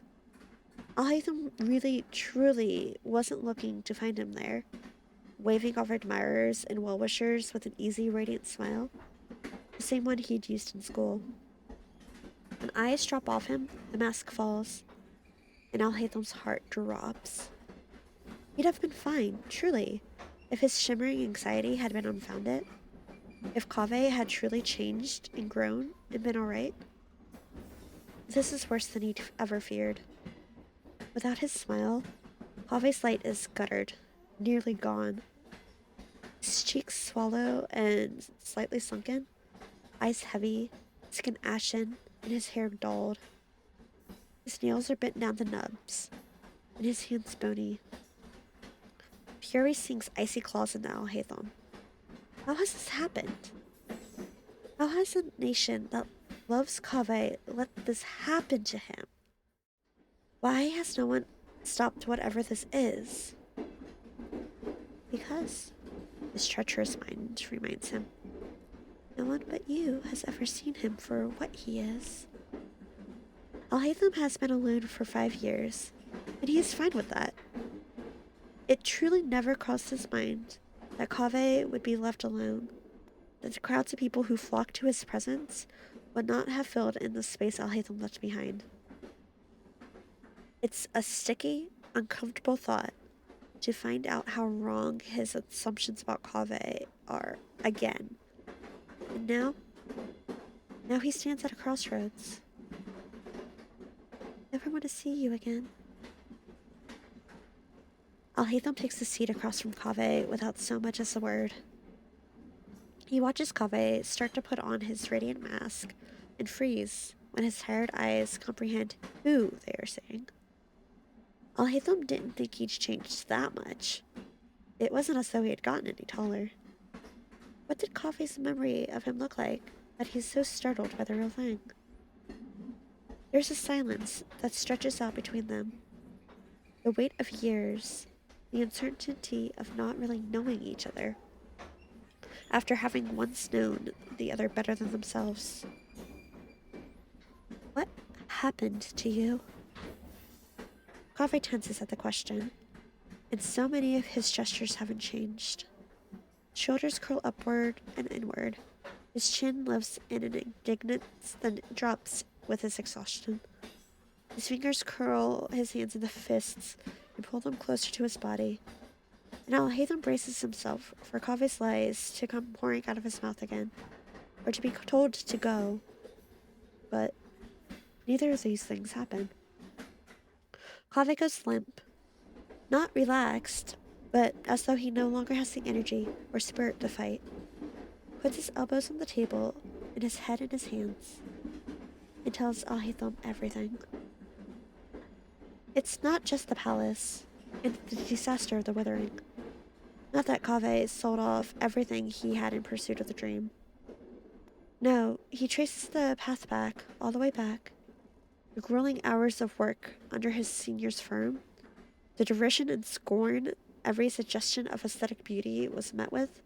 Alhaitham really, truly wasn't looking to find him there, waving off admirers and well-wishers with an easy, radiant smile, the same one he'd used in school. When eyes drop off him, the mask falls, and Alhaitham's heart drops. He'd have been fine, truly, if his shimmering anxiety had been unfounded. If Kaveh had truly changed and grown and been alright. This is worse than he'd ever feared. Without his smile, Kaveh's light is guttered, nearly gone. His cheeks swallow and slightly sunken, eyes heavy, skin ashen, and his hair dulled. His nails are bent down to nubs, and his hands bony. Fury sinks icy claws into Alhaitham. How has this happened? How has a nation that loves Kaveh let this happen to him? Why has no one stopped whatever this is? Because, his treacherous mind reminds him, no one but you has ever seen him for what he is. Alhaitham has been alone for 5 years, and he is fine with that. It truly never crossed his mind that Kaveh would be left alone, that the crowds of people who flocked to his presence would not have filled in the space Alhaitham left behind. It's a sticky, uncomfortable thought to find out how wrong his assumptions about Kaveh are again. And now he stands at a crossroads. Never want to see you again. Alhaitham takes the seat across from Kaveh without so much as a word. He watches Kaveh start to put on his radiant mask and freeze when his tired eyes comprehend who they are saying. Alhaitham didn't think he'd changed that much. It wasn't as though he had gotten any taller. What did Kaveh's memory of him look like that he's so startled by the real thing? There's a silence that stretches out between them. The weight of years, the uncertainty of not really knowing each other, after having once known the other better than themselves. What happened to you? Kaveh tenses at the question, and so many of his gestures haven't changed. Shoulders curl upward and inward. His chin lifts in an indignance, then drops with his exhaustion. His fingers curl his hands into fists and pull them closer to his body. And Alhaitham braces himself for Kaveh's lies to come pouring out of his mouth again, or to be told to go. But neither of these things happen. Kaveh goes limp, not relaxed, but as though he no longer has the energy or spirit to fight. Puts his elbows on the table and his head in his hands, and tells Alhaitham everything. It's not just the palace, and the disaster of the withering. Not that Kaveh sold off everything he had in pursuit of the dream. No, he traces the path back, all the way back. The grueling hours of work under his senior's firm, the derision and scorn every suggestion of aesthetic beauty was met with,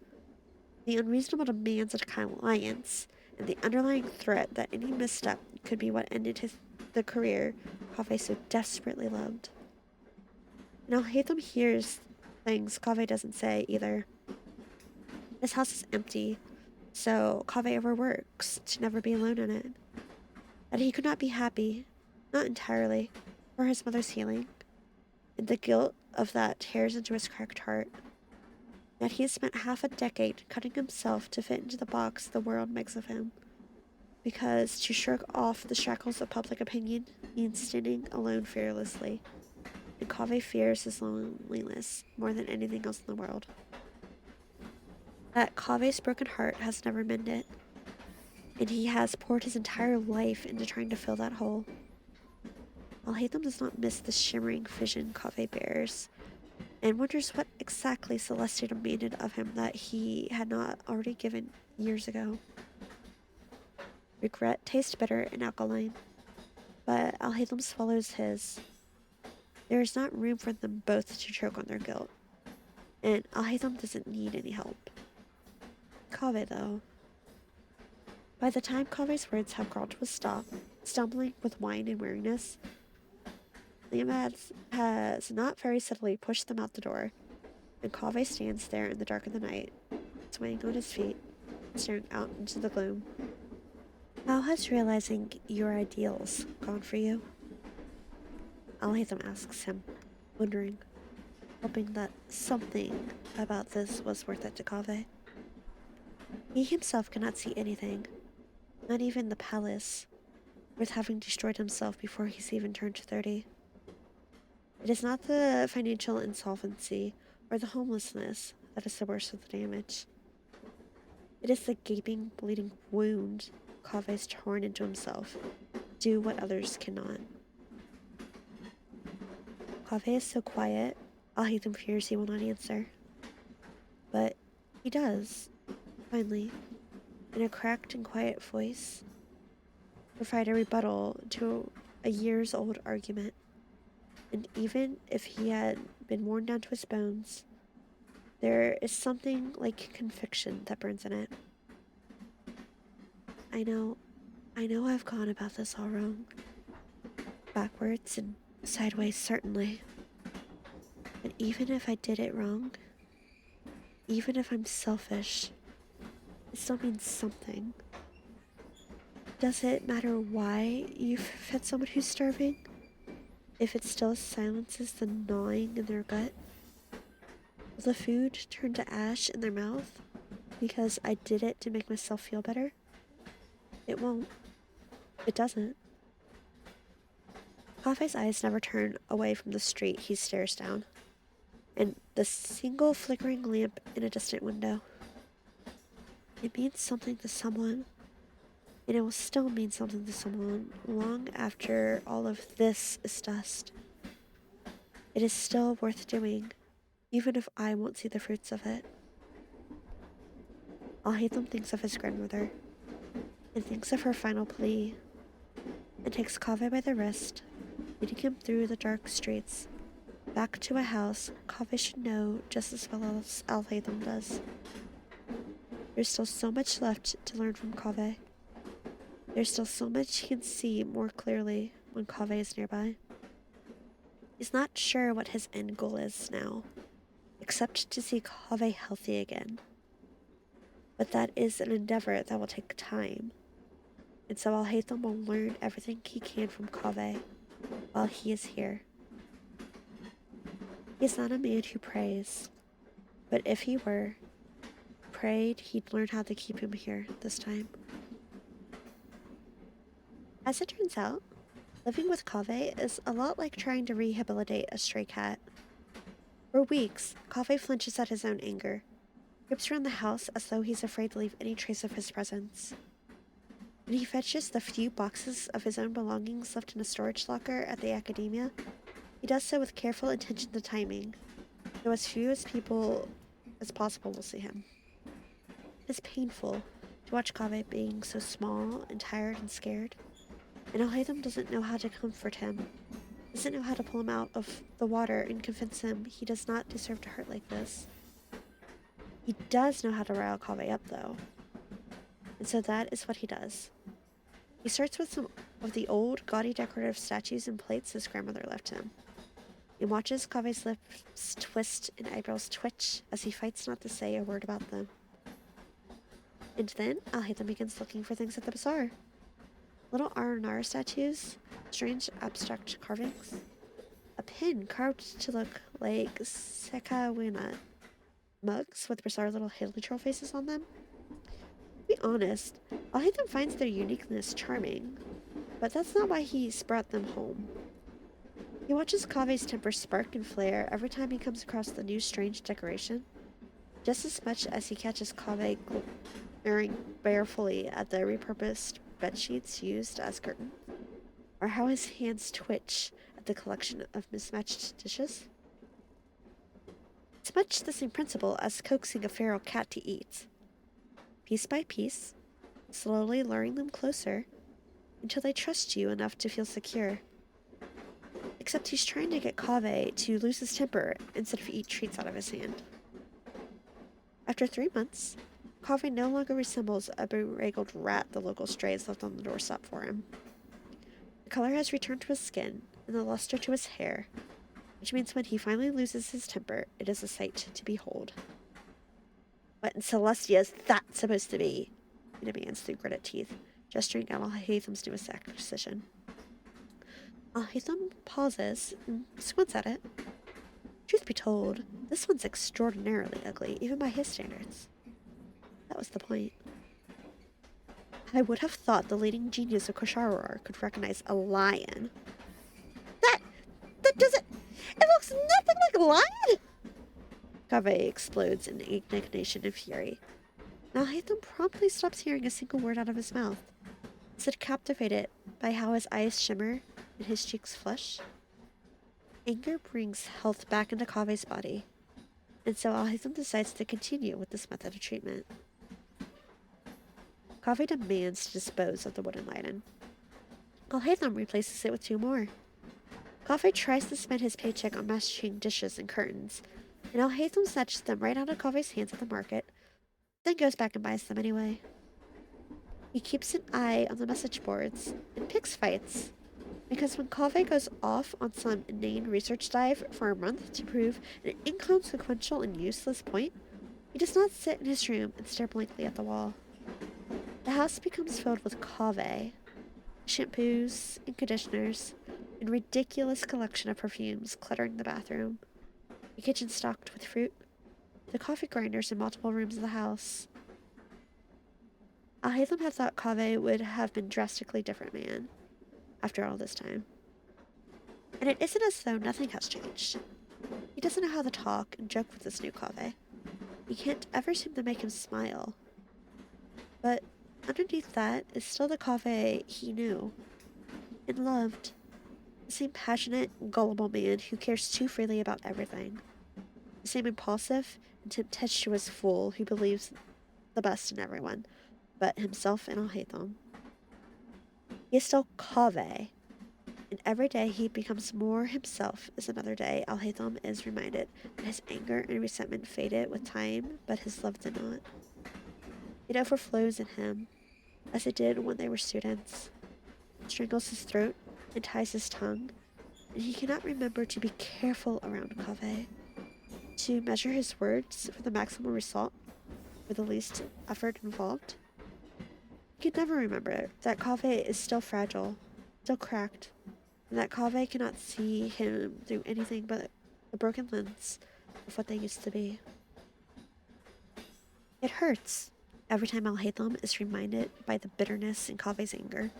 the unreasonable demands of clients, and the underlying threat that any misstep could be what ended the career Kaveh so desperately loved. And Alhaitham hears things Kaveh doesn't say either. His house is empty, so Kaveh overworks to never be alone in it. That he could not be happy, not entirely, for his mother's healing, and the guilt of that tears into his cracked heart. That he has spent half a decade cutting himself to fit into the box the world makes of him, because to shrug off the shackles of public opinion means standing alone fearlessly, and Kaveh fears his loneliness more than anything else in the world. That Kaveh's broken heart has never mended, and he has poured his entire life into trying to fill that hole. Alhaitham does not miss the shimmering vision Kaveh bears, and wonders what exactly Celestia demanded of him that he had not already given years ago. Regret tastes bitter and alkaline, but Alhaitham swallows his. There is not room for them both to choke on their guilt, and Alhaitham doesn't need any help. Kaveh, though. By the time Kaveh's words have crawled to a stop, stumbling with wine and weariness, Liam has not very subtly pushed them out the door, and Kaveh stands there in the dark of the night, swaying on his feet, staring out into the gloom. How has realizing your ideals gone for you? Alhaitham asks him, wondering, hoping that something about this was worth it to Kaveh. He himself cannot see anything, not even the palace, worth having destroyed himself before he's even turned 30. It is not the financial insolvency or the homelessness that is the worst of the damage. It is the gaping, bleeding wound Kaveh's torn into himself, do what others cannot. Kaveh is so quiet, Alhaitham fears he will not answer. But he does, finally, in a cracked and quiet voice, provide a rebuttal to a years-old argument. And even if he had been worn down to his bones, there is something like conviction that burns in it. I know I've gone about this all wrong. Backwards and sideways, certainly. But even if I did it wrong, even if I'm selfish, it still means something. Does it matter why you've fed someone who's starving? If it still silences the gnawing in their gut? Will the food turn to ash in their mouth because I did it to make myself feel better? It won't. It doesn't. Kaveh's eyes never turn away from the street he stares down, and the single flickering lamp in a distant window. It means something to someone, and it will still mean something to someone long after all of this is dust. It is still worth doing, even if I won't see the fruits of it. Alhaitham thinks of his grandmother, and thinks of her final plea, and takes Kaveh by the wrist, leading him through the dark streets, back to a house Kaveh should know just as well as Alhaitham does. There's still so much left to learn from Kaveh. There's still so much he can see more clearly when Kaveh is nearby. He's not sure what his end goal is now, except to see Kaveh healthy again. But that is an endeavor that will take time, and so Alhaitham will learn everything he can from Kaveh while he is here. He is not a man who prays, but if he were, prayed he'd learn how to keep him here this time. As it turns out, living with Kaveh is a lot like trying to rehabilitate a stray cat. For weeks, Kaveh flinches at his own anger, creeps around the house as though he's afraid to leave any trace of his presence. When he fetches the few boxes of his own belongings left in a storage locker at the academia, he does so with careful attention to timing, so as few as people as possible will see him. It is painful to watch Kaveh being so small and tired and scared, and Alhaitham doesn't know how to comfort him, doesn't know how to pull him out of the water and convince him he does not deserve to hurt like this. He does know how to rile Kaveh up, though, and so that is what he does. He starts with some of the old, gaudy decorative statues and plates his grandmother left him, and watches Kaveh's lips twist and eyebrows twitch as he fights not to say a word about them. And then Alhaitham begins looking for things at the bazaar. Little R&R statues, strange abstract carvings, a pin carved to look like Sekawina, mugs with bizarre little heliotrope faces on them. To be honest, Alhaitham finds their uniqueness charming, but that's not why he's brought them home. He watches Kaveh's temper spark and flare every time he comes across the new strange decoration, just as much as he catches Kaveh glaring balefully at the repurposed bedsheets used as curtains. or how his hands twitch at the collection of mismatched dishes. It's much the same principle as coaxing a feral cat to eat. Piece by piece, slowly luring them closer until they trust you enough to feel secure. Except he's trying to get Kaveh to lose his temper instead of eat treats out of his hand. After 3 months, Kaveh no longer resembles a bedraggled rat the local strays left on the doorstep for him. The color has returned to his skin and the luster to his hair, which means when he finally loses his temper, it is a sight to behold. What in Celestia is that supposed to be? He demands through gritted teeth, gesturing at Alhaitham's newest acquisition. Alhaitham pauses and squints at it. Truth be told, this one's extraordinarily ugly, even by his standards. That was the point. I would have thought the leading genius of Kosharor could recognize a lion. That doesn't... It looks nothing like a lion! Kaveh explodes in indignation and fury. Alhaitham promptly stops hearing a single word out of his mouth, instead captivated by how his eyes shimmer and his cheeks flush. Anger brings health back into Kaveh's body, and so Alhaitham decides to continue with this method of treatment. Kaveh demands to dispose of the wooden lion. Alhaitham replaces it with 2 more. Kaveh tries to spend his paycheck on matching dishes and curtains, and Alhaitham snatches them right out of Kaveh's hands at the market, then goes back and buys them anyway. He keeps an eye on the message boards and picks fights, because when Kaveh goes off on some inane research dive for a month to prove an inconsequential and useless point, he does not sit in his room and stare blankly at the wall. The house becomes filled with Kaveh, shampoos and conditioners, and ridiculous collection of perfumes cluttering the bathroom, the kitchen stocked with fruit, the coffee grinders in multiple rooms of the house. Alhaitham had thought Kaveh would have been a drastically different man after all this time. And it isn't as though nothing has changed. He doesn't know how to talk and joke with this new Kaveh. He can't ever seem to make him smile. But underneath that is still the Kaveh he knew and loved. The same passionate, gullible man who cares too freely about everything. The same impulsive and tempestuous fool who believes the best in everyone, but himself and Alhaitham. He is still Kaveh, and every day he becomes more himself is another day Alhaitham is reminded that his anger and resentment faded with time, but his love did not. It overflows in him, as it did when they were students. It strangles his throat and ties his tongue, and he cannot remember to be careful around Kaveh, to measure his words for the maximum result, for the least effort involved. He can never remember that Kaveh is still fragile, still cracked, and that Kaveh cannot see him through anything but the broken lens of what they used to be. It hurts every time Alhaitham is reminded by the bitterness in Kaveh's anger.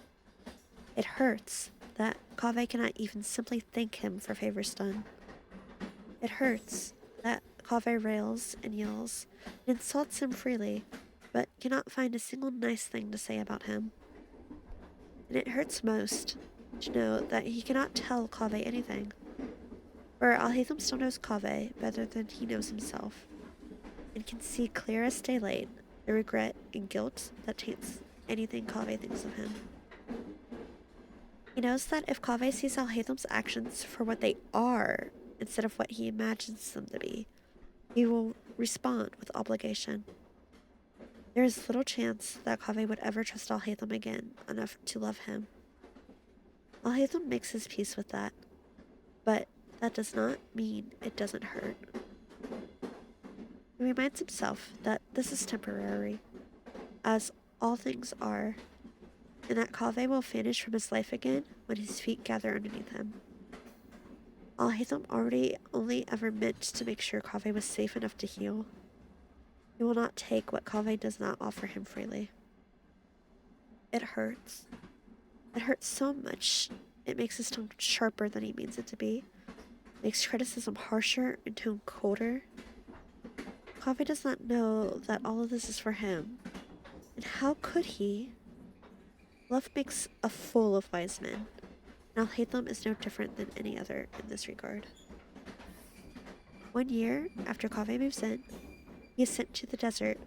It hurts that Kaveh cannot even simply thank him for favors done. It hurts that Kaveh rails and yells and insults him freely, but cannot find a single nice thing to say about him. And it hurts most to know that he cannot tell Kaveh anything, for Alhaitham still knows Kaveh better than he knows himself, and can see clear as daylight the regret and guilt that taints anything Kaveh thinks of him. He knows that if Kaveh sees Alhaitham's actions for what they are instead of what he imagines them to be, he will respond with obligation. There is little chance that Kaveh would ever trust Alhaitham again enough to love him. Alhaitham makes his peace with that, but that does not mean it doesn't hurt. He reminds himself that this is temporary, as all things are, and that Kaveh will vanish from his life again when his feet gather underneath him. Alhaitham already only ever meant to make sure Kaveh was safe enough to heal. He will not take what Kaveh does not offer him freely. It hurts. It hurts so much, it makes his tongue sharper than he means it to be, makes criticism harsher and tone colder. Kaveh does not know that all of this is for him, and how could he? Love makes a fool of wise men, and Alhaitham is no different than any other in this regard. 1 year after Kaveh moves in, he is sent to the desert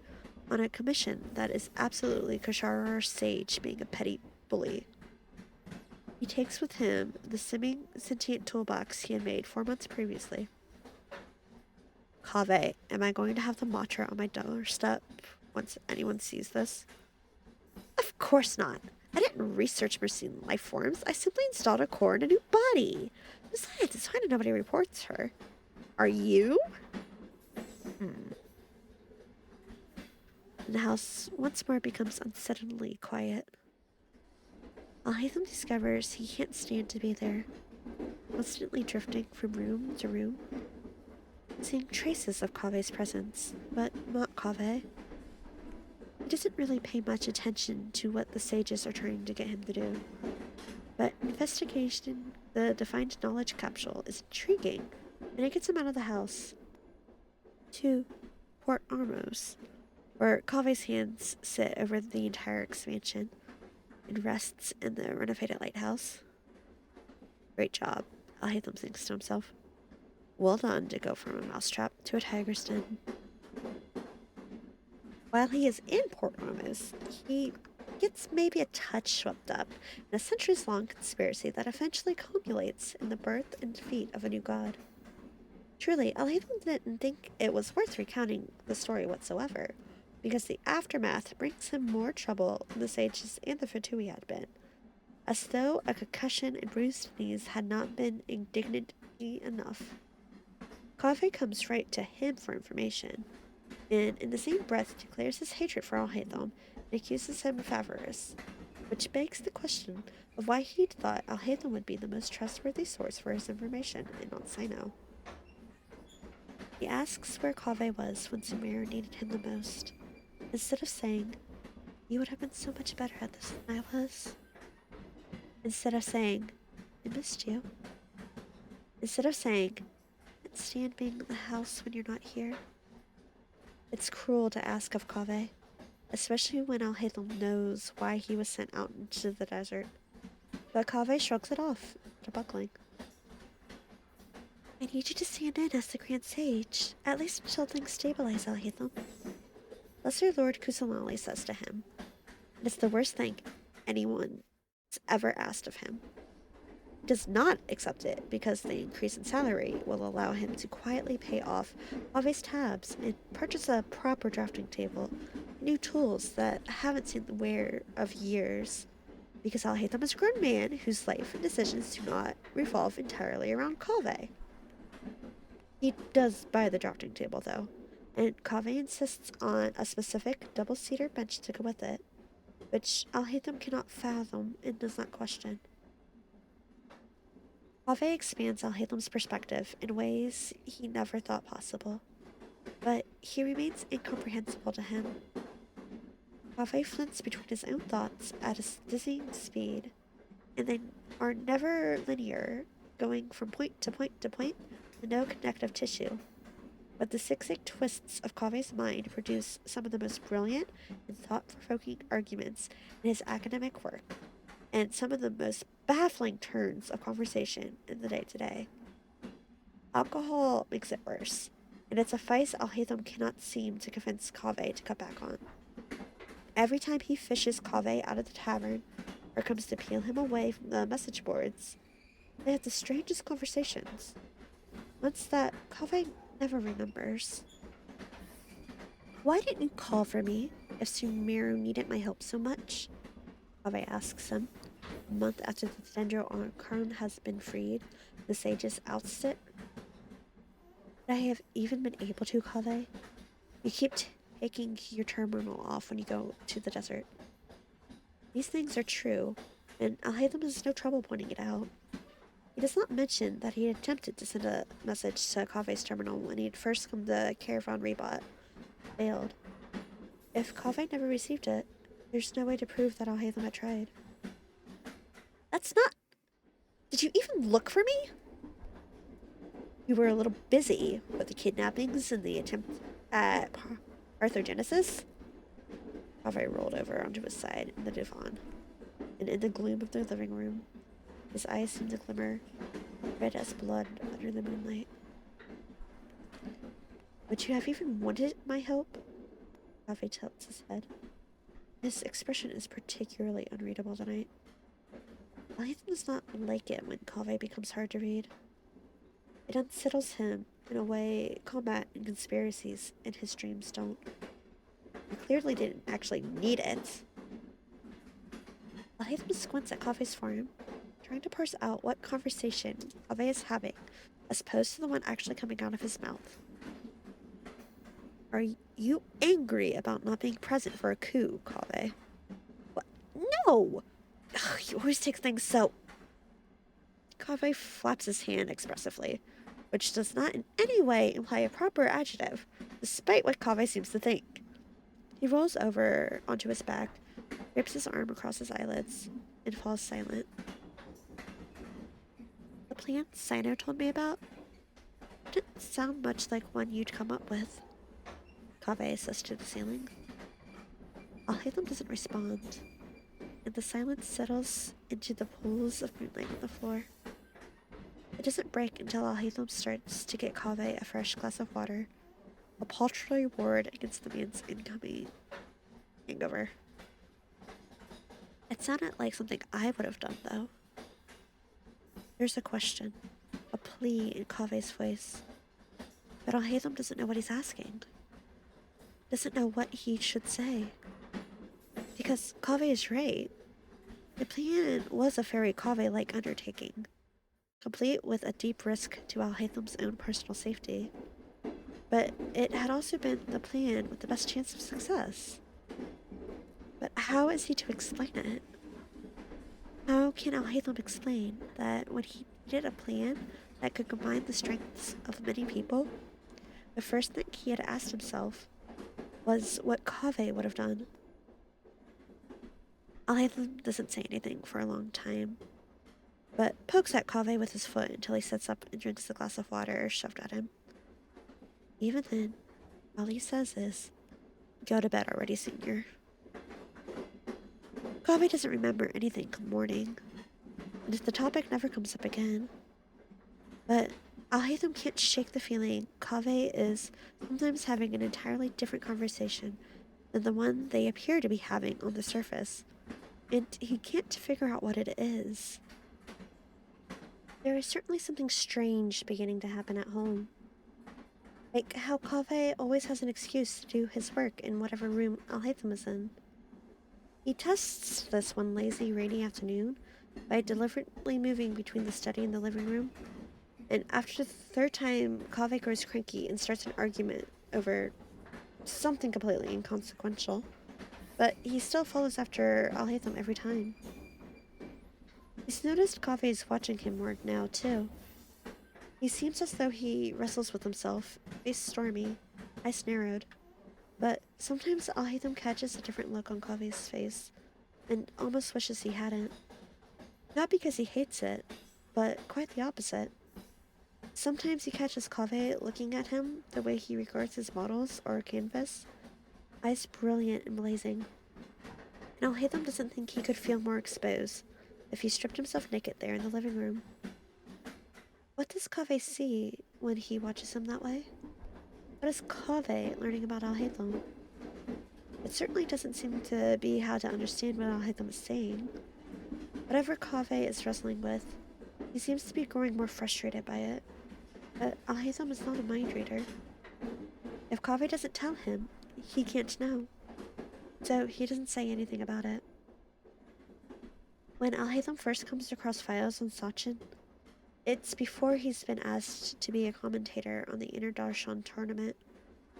on a commission that is absolutely Kasharar's sage being a petty bully. He takes with him the semi-sentient toolbox he had made 4 months previously. Kaveh, am I going to have the Matra on my doorstep once anyone sees this? Of course not. I didn't research machine life forms. I simply installed a core in a new body. Besides, it's fine if nobody reports her. Are you? And the house once more becomes unsettlingly quiet. Alhaitham discovers he can't stand to be there, constantly drifting from room to room, seeing traces of Kaveh's presence, but not Kaveh. He doesn't really pay much attention to what the sages are trying to get him to do, but investigating the defined knowledge capsule is intriguing, and it gets him out of the house to Port Armos, where Kaveh's hands sit over the entire expansion and rests in the renovated lighthouse. Great job, Alhaitham thinks to himself. Well done to go from a mousetrap to a tiger's den. While he is in Port Armos, he gets maybe a touch swept up in a centuries-long conspiracy that eventually culminates in the birth and defeat of a new god. Truly, Alhaitham didn't think it was worth recounting the story whatsoever, because the aftermath brings him more trouble than the sages and the Fatui had been, as though a concussion and bruised knees had not been indignity enough. Kaveh comes right to him for information, and in the same breath declares his hatred for Alhaitham and accuses him of avarice, which begs the question of why he'd thought Alhaitham would be the most trustworthy source for his information in Mount Sinai. He asks where Kaveh was when Sumeru needed him the most, instead of saying, "You would have been so much better at this than I was." Instead of saying, "I missed you." Instead of saying, "I can't stand being in the house when you're not here." It's cruel to ask of Kaveh, especially when Alhaitham knows why he was sent out into the desert. But Kaveh shrugs it off, after buckling. "I need you to stand in as the Grand Sage, at least until things stabilize, Alhaitham." Lesser Lord Kusamali says to him, and it's the worst thing anyone's ever asked of him. He does not accept it because the increase in salary will allow him to quietly pay off Kaveh's tabs and purchase a proper drafting table and new tools that haven't seen the wear of years, because Alhaitham is a grown man whose life and decisions do not revolve entirely around Kaveh. He does buy the drafting table, though, and Kaveh insists on a specific double-seater bench to go with it, which Alhaitham cannot fathom and does not question. Kaveh expands Alhaitham's perspective in ways he never thought possible, but he remains incomprehensible to him. Kaveh flints between his own thoughts at a dizzying speed, and they are never linear, going from point to point to point with no connective tissue. But the zigzag twists of Kaveh's mind produce some of the most brilliant and thought-provoking arguments in his academic work, and some of the most baffling turns of conversation in the day-to-day. Alcohol makes it worse, and it's a vice Alhaitham cannot seem to convince Kaveh to cut back on. Every time he fishes Kaveh out of the tavern, or comes to peel him away from the message boards, they have the strangest conversations. Ones that Kaveh never remembers. "Why didn't you call for me if Sumeru needed my help so much?" Kaveh asks him, a month after the Dendro has been freed, the sages ousted. "Would I have even been able to, Kaveh? You keep taking your terminal off when you go to the desert." These things are true, and Alhaitham has no trouble pointing it out. He does not mention that he attempted to send a message to Kaveh's terminal when he had first come to Caravan Rebot. Failed. If Kaveh never received it, there's no way to prove that Alhaitham had tried. "That's not... Did you even look for me?" "You were a little busy with the kidnappings and the attempt at parthenogenesis." Kaveh rolled over onto his side in the divan, and in the gloom of their living room, His eyes seemed to glimmer red as blood under the moonlight. Would you have even wanted my help? Kaveh tilts his head. His expression is particularly unreadable tonight. Alhaitham does not like it when Kaveh becomes hard to read. It unsettles him in a way combat and conspiracies in his dreams don't. He clearly didn't actually need it. Alhaitham squints at Kaveh's form, trying to parse out what conversation Kaveh is having, as opposed to the one actually coming out of his mouth. Are you angry about not being present for a coup, Kaveh? What? No! Ugh, you always take things so... Kaveh flaps his hand expressively, which does not in any way imply a proper adjective, despite what Kaveh seems to think. He rolls over onto his back, drapes his arm across his eyelids, and falls silent. The plan Sino told me about didn't sound much like one you'd come up with, Kaveh says to the ceiling. Alhaitham doesn't respond, and the silence settles into the pools of moonlight on the floor. It doesn't break until Alhaitham starts to get Kaveh a fresh glass of water, a paltry reward against the man's incoming hangover. It sounded like something I would have done, though. There's a question, a plea in Kaveh's voice, but Alhaitham doesn't know what he's asking. Doesn't know what he should say. Because Kaveh is right. The plan was a very Kaveh-like undertaking, complete with a deep risk to Alhaitham's own personal safety. But it had also been the plan with the best chance of success. But how is he to explain it? How can Alhaitham explain that when he needed a plan that could combine the strengths of many people, the first thing he had asked himself was what Kaveh would have done? Alhaitham doesn't say anything for a long time, but pokes at Kaveh with his foot until he sits up and drinks the glass of water shoved at him. Even then, all he says is, "Go to bed already, senior." Kaveh doesn't remember anything come morning, and the topic never comes up again. But Alhaitham can't shake the feeling Kaveh is sometimes having an entirely different conversation than the one they appear to be having on the surface, and he can't figure out what it is. There is certainly something strange beginning to happen at home. Like how Kaveh always has an excuse to do his work in whatever room Alhaitham is in. He tests this one lazy, rainy afternoon by deliberately moving between the study and the living room, and after the third time, Kaveh grows cranky and starts an argument over something completely inconsequential, but he still follows after Alhaitham every time. He's noticed Kaveh is watching him more now, too. He seems as though he wrestles with himself, face stormy, eyes narrowed, but sometimes Alhaitham catches a different look on Kaveh's face, and almost wishes he hadn't. Not because he hates it, but quite the opposite. Sometimes he catches Kaveh looking at him the way he regards his models or canvas, eyes brilliant and blazing. And Alhaitham doesn't think he could feel more exposed if he stripped himself naked there in the living room. What does Kaveh see when he watches him that way? What is Kaveh learning about Alhaitham? It certainly doesn't seem to be how to understand what Alhaitham is saying. Whatever Kaveh is wrestling with, he seems to be growing more frustrated by it. But Alhaitham is not a mind reader. If Kaveh doesn't tell him, he can't know. So he doesn't say anything about it. When Alhaitham first comes across files on Sachin, it's before he's been asked to be a commentator on the Inner Darshan tournament,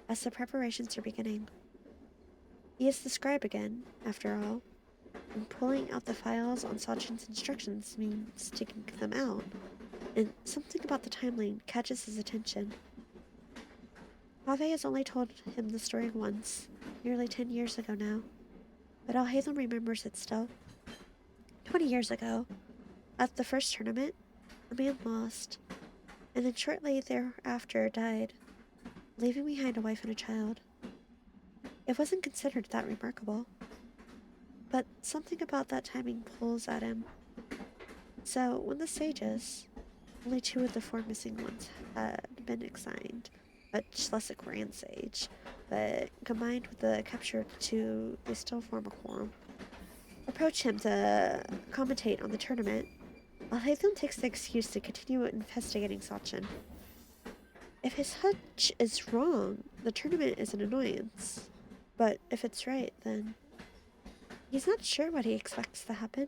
as the preparations are beginning. He is the scribe again, after all, and pulling out the files on Sachin's instructions means taking them out, and something about the timeline catches his attention. Kaveh has only told him the story once, nearly 10 years ago now, but Alhaitham remembers it still. 20 years ago, at the first tournament, a man lost, and then shortly thereafter died, leaving behind a wife and a child. It wasn't considered that remarkable, but something about that timing pulls at him. So, when the sages, only 2 of the 4 missing ones had been assigned, much less a grand sage, but combined with the captured 2, they still form a quorum. Approach him to commentate on the tournament. Alhaitham takes the excuse to continue investigating Sachin. If his hunch is wrong, the tournament is an annoyance. But if it's right, then he's not sure what he expects to happen.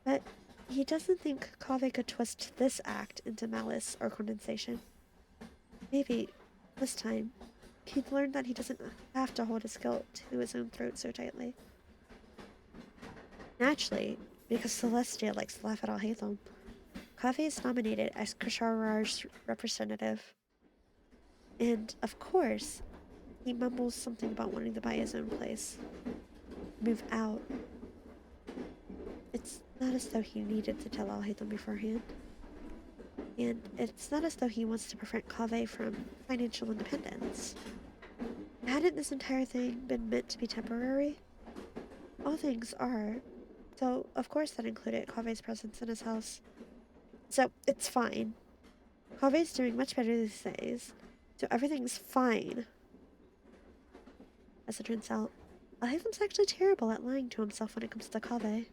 But he doesn't think Kaveh could twist this act into malice or condensation. Maybe, this time, he'd learn that he doesn't have to hold his guilt to his own throat so tightly. Naturally, because Celestia likes to laugh at Alhaitham, Kaveh is nominated as Kasharar's representative. And, of course, he mumbles something about wanting to buy his own place. Move out. It's not as though he needed to tell Alhaitham beforehand. And it's not as though he wants to prevent Kaveh from financial independence. Hadn't this entire thing been meant to be temporary? All things are. So, of course that included Kaveh's presence in his house. So, it's fine. Kaveh's doing much better these days. So everything's fine. As it turns out, Alhaitham's actually terrible at lying to himself when it comes to Kaveh.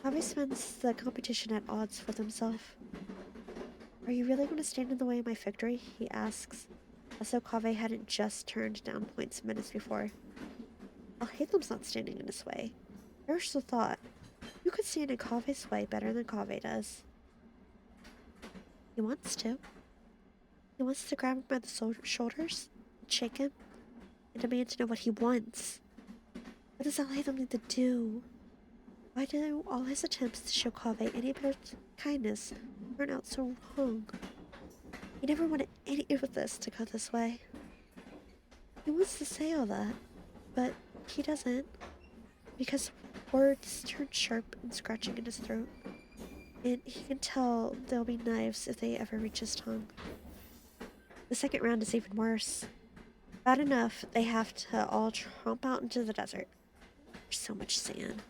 Kaveh spends the competition at odds with himself. Are you really going to stand in the way of my victory? He asks, as though Kaveh hadn't just turned down points minutes before. Alhaitham's not standing in his way. There's the thought. You could stand in Kaveh's way better than Kaveh does. He wants to. He wants to grab him by the shoulders, shake him, and demand to know what he wants. What does Alhaitham need to do? Why do all his attempts to show Kaveh any bit of kindness turn out so wrong? He never wanted any of this to go this way. He wants to say all that, but he doesn't, because words turn sharp and scratching in his throat, and he can tell there'll be knives if they ever reach his tongue. The second round is even worse. Bad enough they have to all tromp out into the desert. There's so much sand.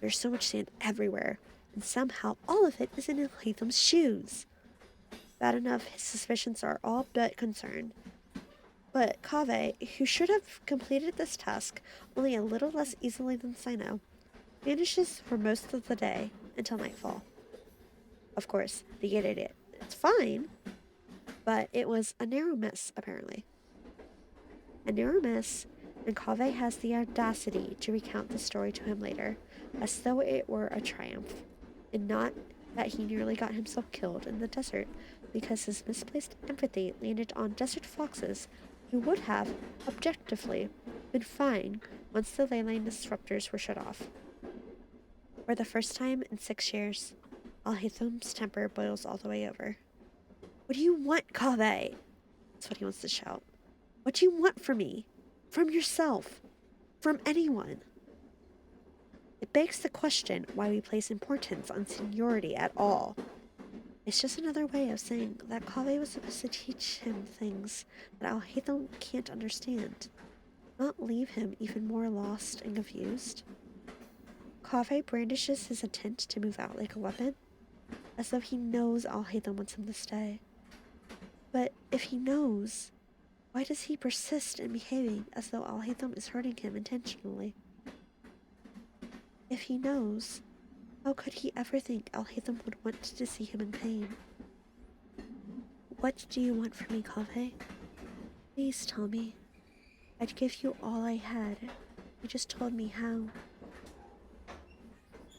There's so much sand everywhere, and somehow all of it is in Alhaitham's shoes. Bad enough his suspicions are all but concerned. But Kaveh, who should have completed this task only a little less easily than Sino, vanishes for most of the day until nightfall. Of course, they get it. It's fine, but it was a narrow miss, apparently. A narrow miss, and Kaveh has the audacity to recount the story to him later, as though it were a triumph, and not that he nearly got himself killed in the desert because his misplaced empathy landed on desert foxes who would have, objectively, been fine once the ley line disruptors were shut off. For the first time in 6 years, Alhaitham's temper boils all the way over. What do you want, Kaveh? That's what he wants to shout. What do you want from me? From yourself? From anyone? It begs the question why we place importance on seniority at all. It's just another way of saying that Kaveh was supposed to teach him things that Alhaitham can't understand, not leave him even more lost and confused. Kaveh brandishes his intent to move out like a weapon, as though he knows Alhaitham wants him to stay. But if he knows, why does he persist in behaving as though Alhaitham is hurting him intentionally? If he knows, how could he ever think Alhaitham would want to see him in pain? What do you want from me, Kaveh? Please tell me. I'd give you all I had. You just told me how.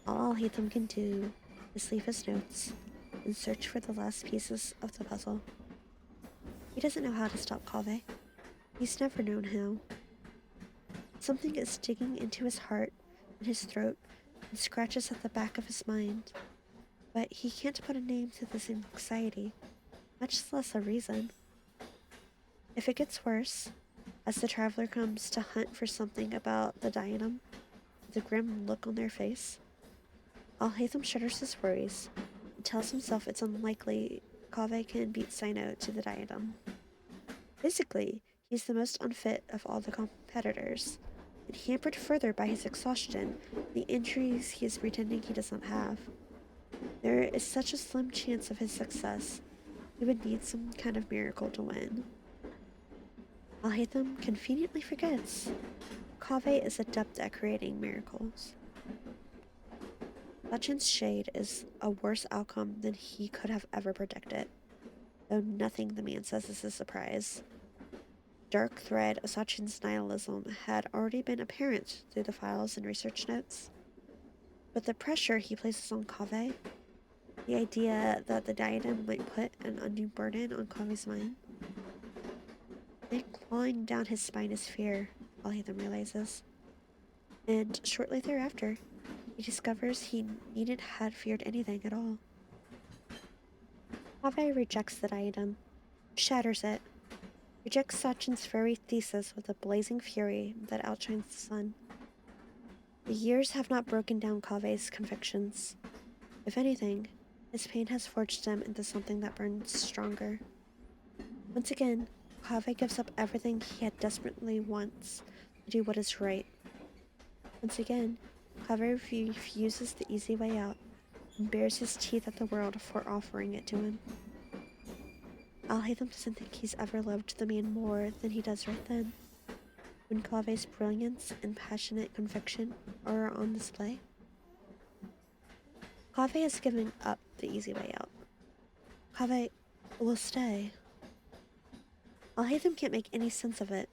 All Alhaitham can do is leave his notes and search for the last pieces of the puzzle. He doesn't know how to stop Kaveh. He's never known how. Something is digging into his heart and his throat and scratches at the back of his mind. But he can't put a name to this anxiety, much less a reason. If it gets worse, as the traveler comes to hunt for something about the diadem, with a grim look on their face, Alhaitham shudders his worries and tells himself it's unlikely Kaveh can beat Sino to the diadem. Physically, he's the most unfit of all the competitors, and hampered further by his exhaustion and the injuries he is pretending he does not have. There is such a slim chance of his success. He would need some kind of miracle to win. Alhaitham conveniently forgets. Kaveh is adept at creating miracles. Sachin's shade is a worse outcome than he could have ever predicted, though nothing the man says is a surprise. Dark thread of Sachin's nihilism had already been apparent through the files and research notes, but the pressure he places on Kaveh, the idea that the diadem might put an undue burden on Kaveh's mind, and clawing down his spine is fear, Alhaitham realizes. And shortly thereafter, he discovers he needn't have feared anything at all. Kaveh rejects the diadem, shatters it, rejects Sachin's very thesis with a blazing fury that outshines the sun. The years have not broken down Kaveh's convictions. If anything, his pain has forged him into something that burns stronger. Once again, Kaveh gives up everything he had desperately wants to do what is right. Once again, Kaveh refuses the easy way out and bares his teeth at the world for offering it to him. Alhaitham doesn't think he's ever loved the man more than he does right then, when Kaveh's brilliance and passionate conviction are on display. Kaveh is giving up the easy way out. Kaveh will stay. Alhaitham can't make any sense of it,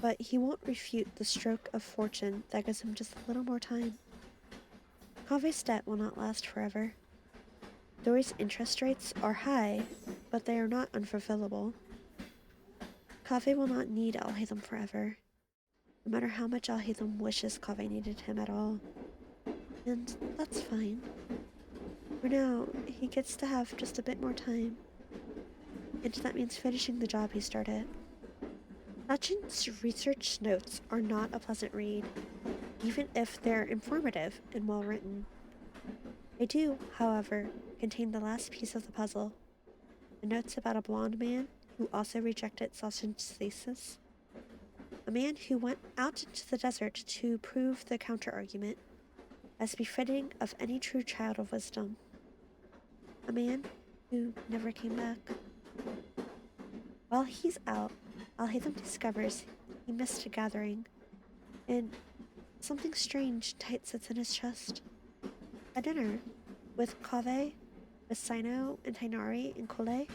but he won't refute the stroke of fortune that gives him just a little more time. Kaveh's debt will not last forever. Dori's interest rates are high, but they are not unfulfillable. Kaveh will not need Alhaitham forever, no matter how much Alhaitham wishes Kaveh needed him at all. And that's fine. For now, he gets to have just a bit more time. And that means finishing the job he started. Sachin's research notes are not a pleasant read, even if they're informative and well written. They do, however, contain the last piece of the puzzle. The notes about a blonde man who also rejected Sachin's thesis. A man who went out into the desert to prove the counter-argument, as befitting of any true child of wisdom. A man who never came back. While he's out, Alhaitham discovers he missed a gathering, and something strange tight sits in his chest. A dinner with Kaveh, with Sino and Tainari and Kole,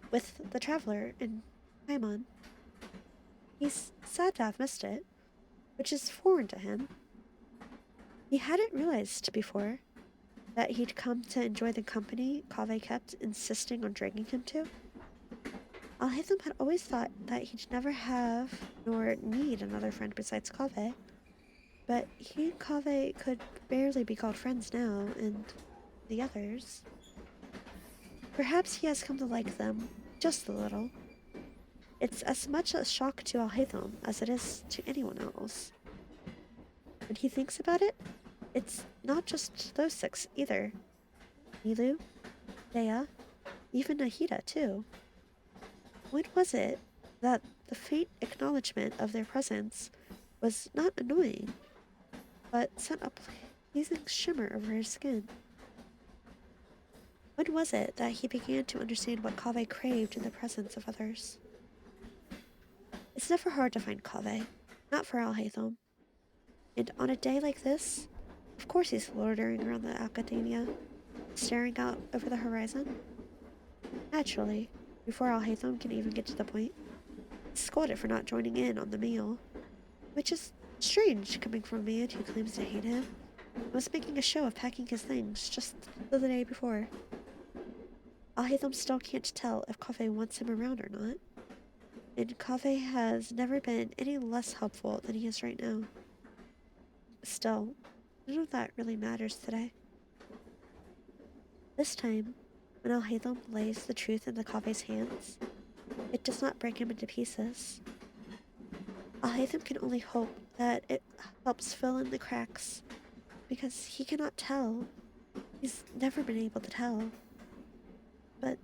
with the Traveler and Paimon. He's sad to have missed it, which is foreign to him. He hadn't realized before that he'd come to enjoy the company Kaveh kept insisting on dragging him to. Alhaitham had always thought that he'd never have nor need another friend besides Kaveh, but he and Kaveh could barely be called friends now, and the others. Perhaps he has come to like them, just a little. It's as much a shock to Alhaitham as it is to anyone else. When he thinks about it, it's not just those six either. Nilu, Leia, even Nahida too. When was it that the faint acknowledgement of their presence was not annoying, but sent a pleasing shimmer over his skin? When was it that he began to understand what Kaveh craved in the presence of others? It's never hard to find Kaveh, not for Alhaitham. And on a day like this, of course he's loitering around the academia, staring out over the horizon. Naturally, before Alhaitham can even get to the point, he's scolded for not joining in on the meal, which is strange coming from a man who claims to hate him and was making a show of packing his things just the day before. Alhaitham still can't tell if Kaveh wants him around or not, and Kaveh has never been any less helpful than he is right now. Still, none of that really matters today. This time, when Alhaitham lays the truth into Kaveh's hands, it does not break him into pieces. Alhaitham can only hope that it helps fill in the cracks, because he cannot tell. He's never been able to tell. But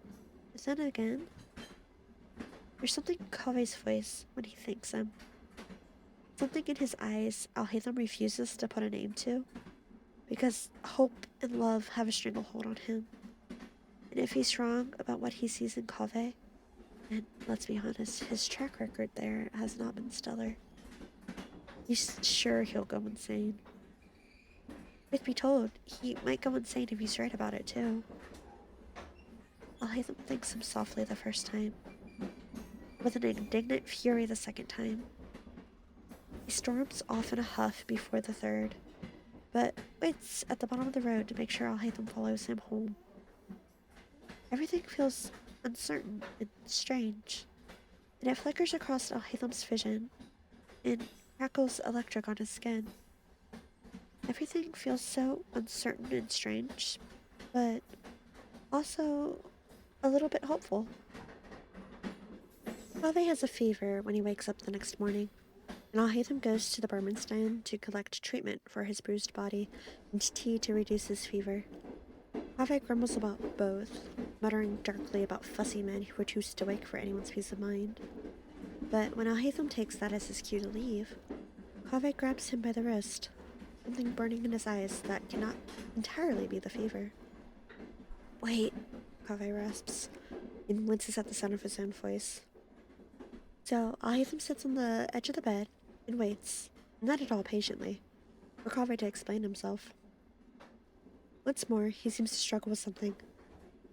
then again, there's something in Kaveh's voice when he thanks him. Something in his eyes Alhaitham refuses to put a name to. because hope and love have a stranglehold on him. And if he's wrong about what he sees in Kaveh, and let's be honest, his track record there has not been stellar, he's sure he'll go insane. Truth be told, he might go insane if he's right about it too. Alhaitham thanks him softly the first time, with an indignant fury the second time. He storms off in a huff before the third, but waits at the bottom of the road to make sure Alhaitham follows him home. Everything feels uncertain and strange, and it flickers across Alhaitham's vision and crackles electric on his skin. Everything feels so uncertain and strange, but also a little bit hopeful. Kaveh has a fever when he wakes up the next morning, and Alhaitham goes to the barman's stand to collect treatment for his bruised body and tea to reduce his fever. Kaveh grumbles about both, muttering darkly about fussy men who are too stoic for anyone's peace of mind. But when Alhaitham takes that as his cue to leave, Kaveh grabs him by the wrist, something burning in his eyes that cannot entirely be the fever. "Wait," Kaveh rasps, and winces at the sound of his own voice. So Alhaitham sits on the edge of the bed and waits, not at all patiently, for Kaveh to explain himself. Once more, he seems to struggle with something,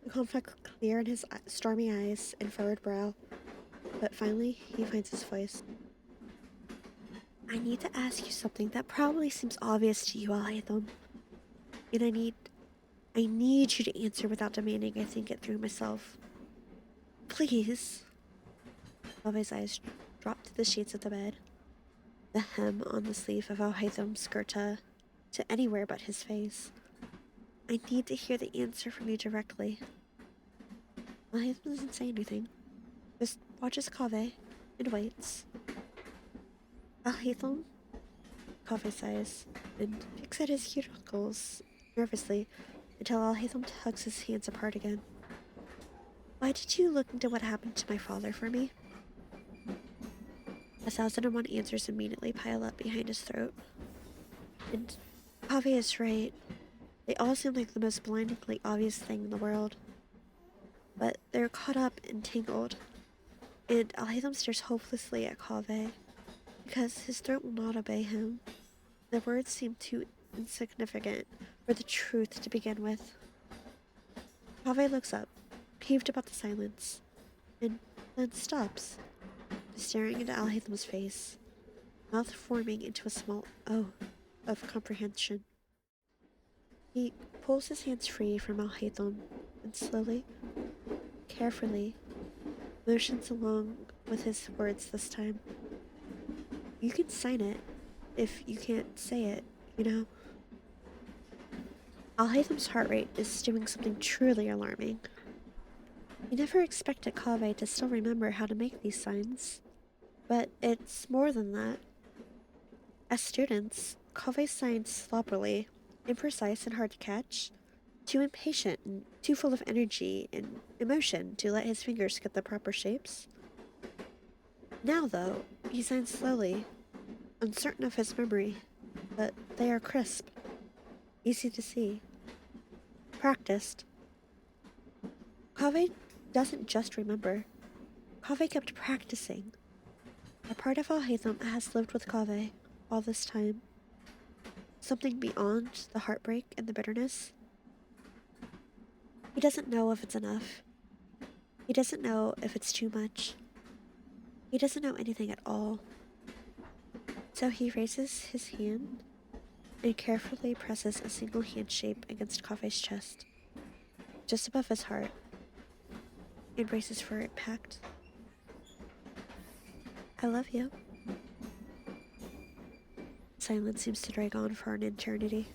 the conflict clear in his stormy eyes and furrowed brow, but finally he finds his voice. "I need to ask you something that probably seems obvious to you, Alhaitham, and I need you to answer without demanding I think it through myself. Please." Kaveh's eyes drop to the sheets of the bed, the hem on the sleeve of Alhaitham's skirta, to anywhere but his face. "I need to hear the answer from you directly." Alhaitham doesn't say anything, just watches Kaveh and waits. "Alhaitham?" Kaveh sighs and picks at his cuticles nervously until Alhaitham tugs his hands apart again. "Why did you look into what happened to my father for me?" 1,001 answers immediately pile up behind his throat. And Kaveh is right. They all seem like the most blindingly obvious thing in the world. But they're caught up and tangled, and Alhaitham stares hopelessly at Kaveh, because his throat will not obey him. The words seem too insignificant for the truth to begin with. Kaveh looks up, peeved about the silence, and then stops, staring into Alhaitham's face, mouth forming into a small O of comprehension. He pulls his hands free from Alhaitham and slowly, carefully, motions along with his words this time. "You can sign it if you can't say it, you know." Alhaitham's heart rate is doing something truly alarming. He never expected Kaveh to still remember how to make these signs, but it's more than that. As students, Kaveh signs sloppily, imprecise and hard to catch, too impatient and too full of energy and emotion to let his fingers get the proper shapes. Now, though, he signs slowly, uncertain of his memory, but they are crisp, easy to see, practiced. Kaveh doesn't just remember. Kaveh kept practicing. A part of Alhaitham has lived with Kaveh all this time. Something beyond the heartbreak and the bitterness. He doesn't know if it's enough. He doesn't know if it's too much. He doesn't know anything at all. So he raises his hand and carefully presses a single hand shape against Kaveh's chest, just above his heart, and braces for impact. "I love you." Silence seems to drag on for an eternity.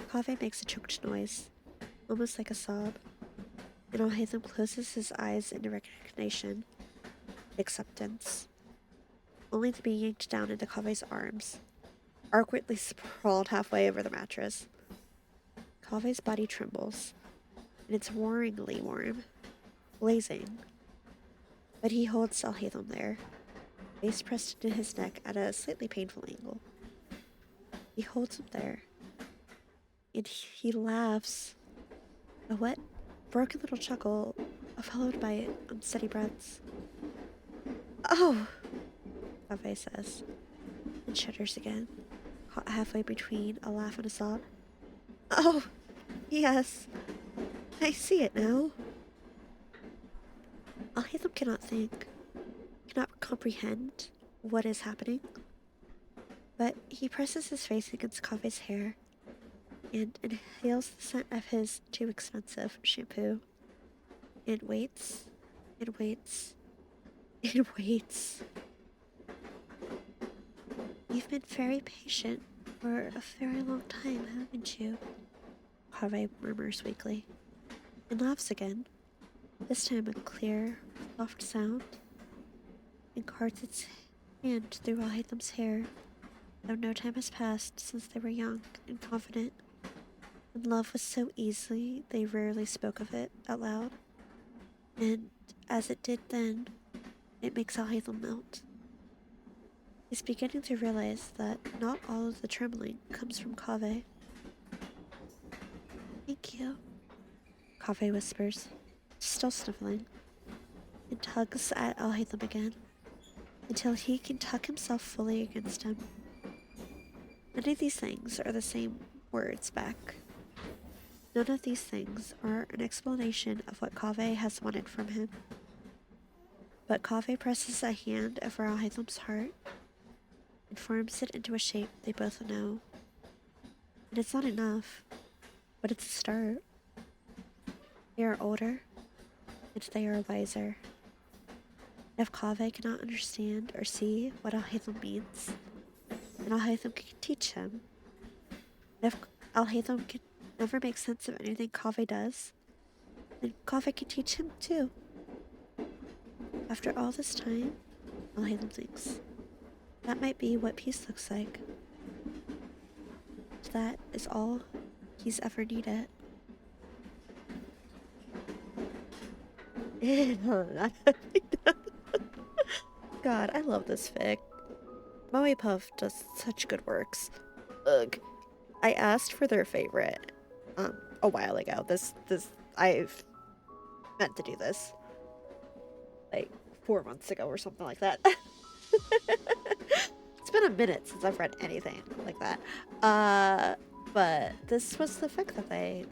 Kaveh makes a choked noise, almost like a sob, and Alhaitham closes his eyes in resignation, acceptance, only to be yanked down into Kaveh's arms, awkwardly sprawled halfway over the mattress. Kaveh's body trembles, and it's roaringly warm, blazing, but he holds Alhaitham there, face pressed into his neck at a slightly painful angle. He holds him there, and he laughs. A wet, broken little chuckle, followed by unsteady breaths. Oh, Kaveh says, and shudders again, caught halfway between a laugh and a sob. Oh, yes, I see it now. Alhaitham cannot think, cannot comprehend what is happening, but he presses his face against Kaveh's hair and inhales the scent of his too expensive shampoo, and waits, and waits, and waits. You've been very patient for a very long time, haven't you? Kaveh murmurs weakly, and laughs again, this time a clear, soft sound, and carts its hand through Alhaitham's hair, though no time has passed since they were young and confident, and love was so easy they rarely spoke of it out loud, and as it did then, it makes Alhaitham melt. He's beginning to realize that not all of the trembling comes from Kaveh. Thank you, Kaveh whispers, still sniffling, and tugs at Alhaitham again, until he can tuck himself fully against him. None of these things are the same words back. None of these things are an explanation of what Kaveh has wanted from him. But Kaveh presses a hand over Alhaitham's heart and forms it into a shape they both know. And it's not enough, but it's a start. They are older, and they are wiser. And if Kaveh cannot understand or see what Alhaitham means, then Alhaitham can teach him. And if Alhaitham can never make sense of anything Kaveh does, then Kaveh can teach him too. After all this time, Alhaitham thinks, that might be what peace looks like. That is all he's ever needed. God, I love this fic. Moepuff does such good works. Ugh. I asked for their favorite a while ago. I've meant to do this like 4 months ago or something like that. It's been a minute since I've read anything like that. But this was the fic that they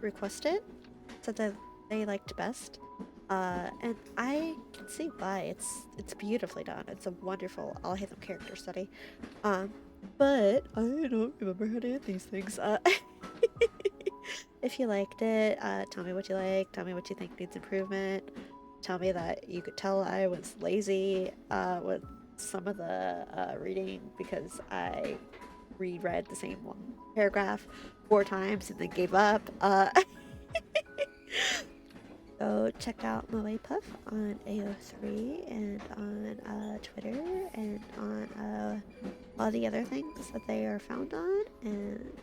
requested, said that they liked best. And I can see why. It's beautifully done. It's a wonderful Alhaitham character study. But I don't remember how to add these things. If you liked it, tell me what you like. Tell me what you think needs improvement. Tell me that you could tell I was lazy with some of the reading because I reread the same one paragraph 4 times and then gave up. Go check out moepuff on AO3 and on Twitter and on all the other things that they are found on. And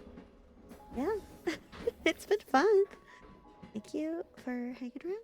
yeah, it's been fun. Thank you for hanging around.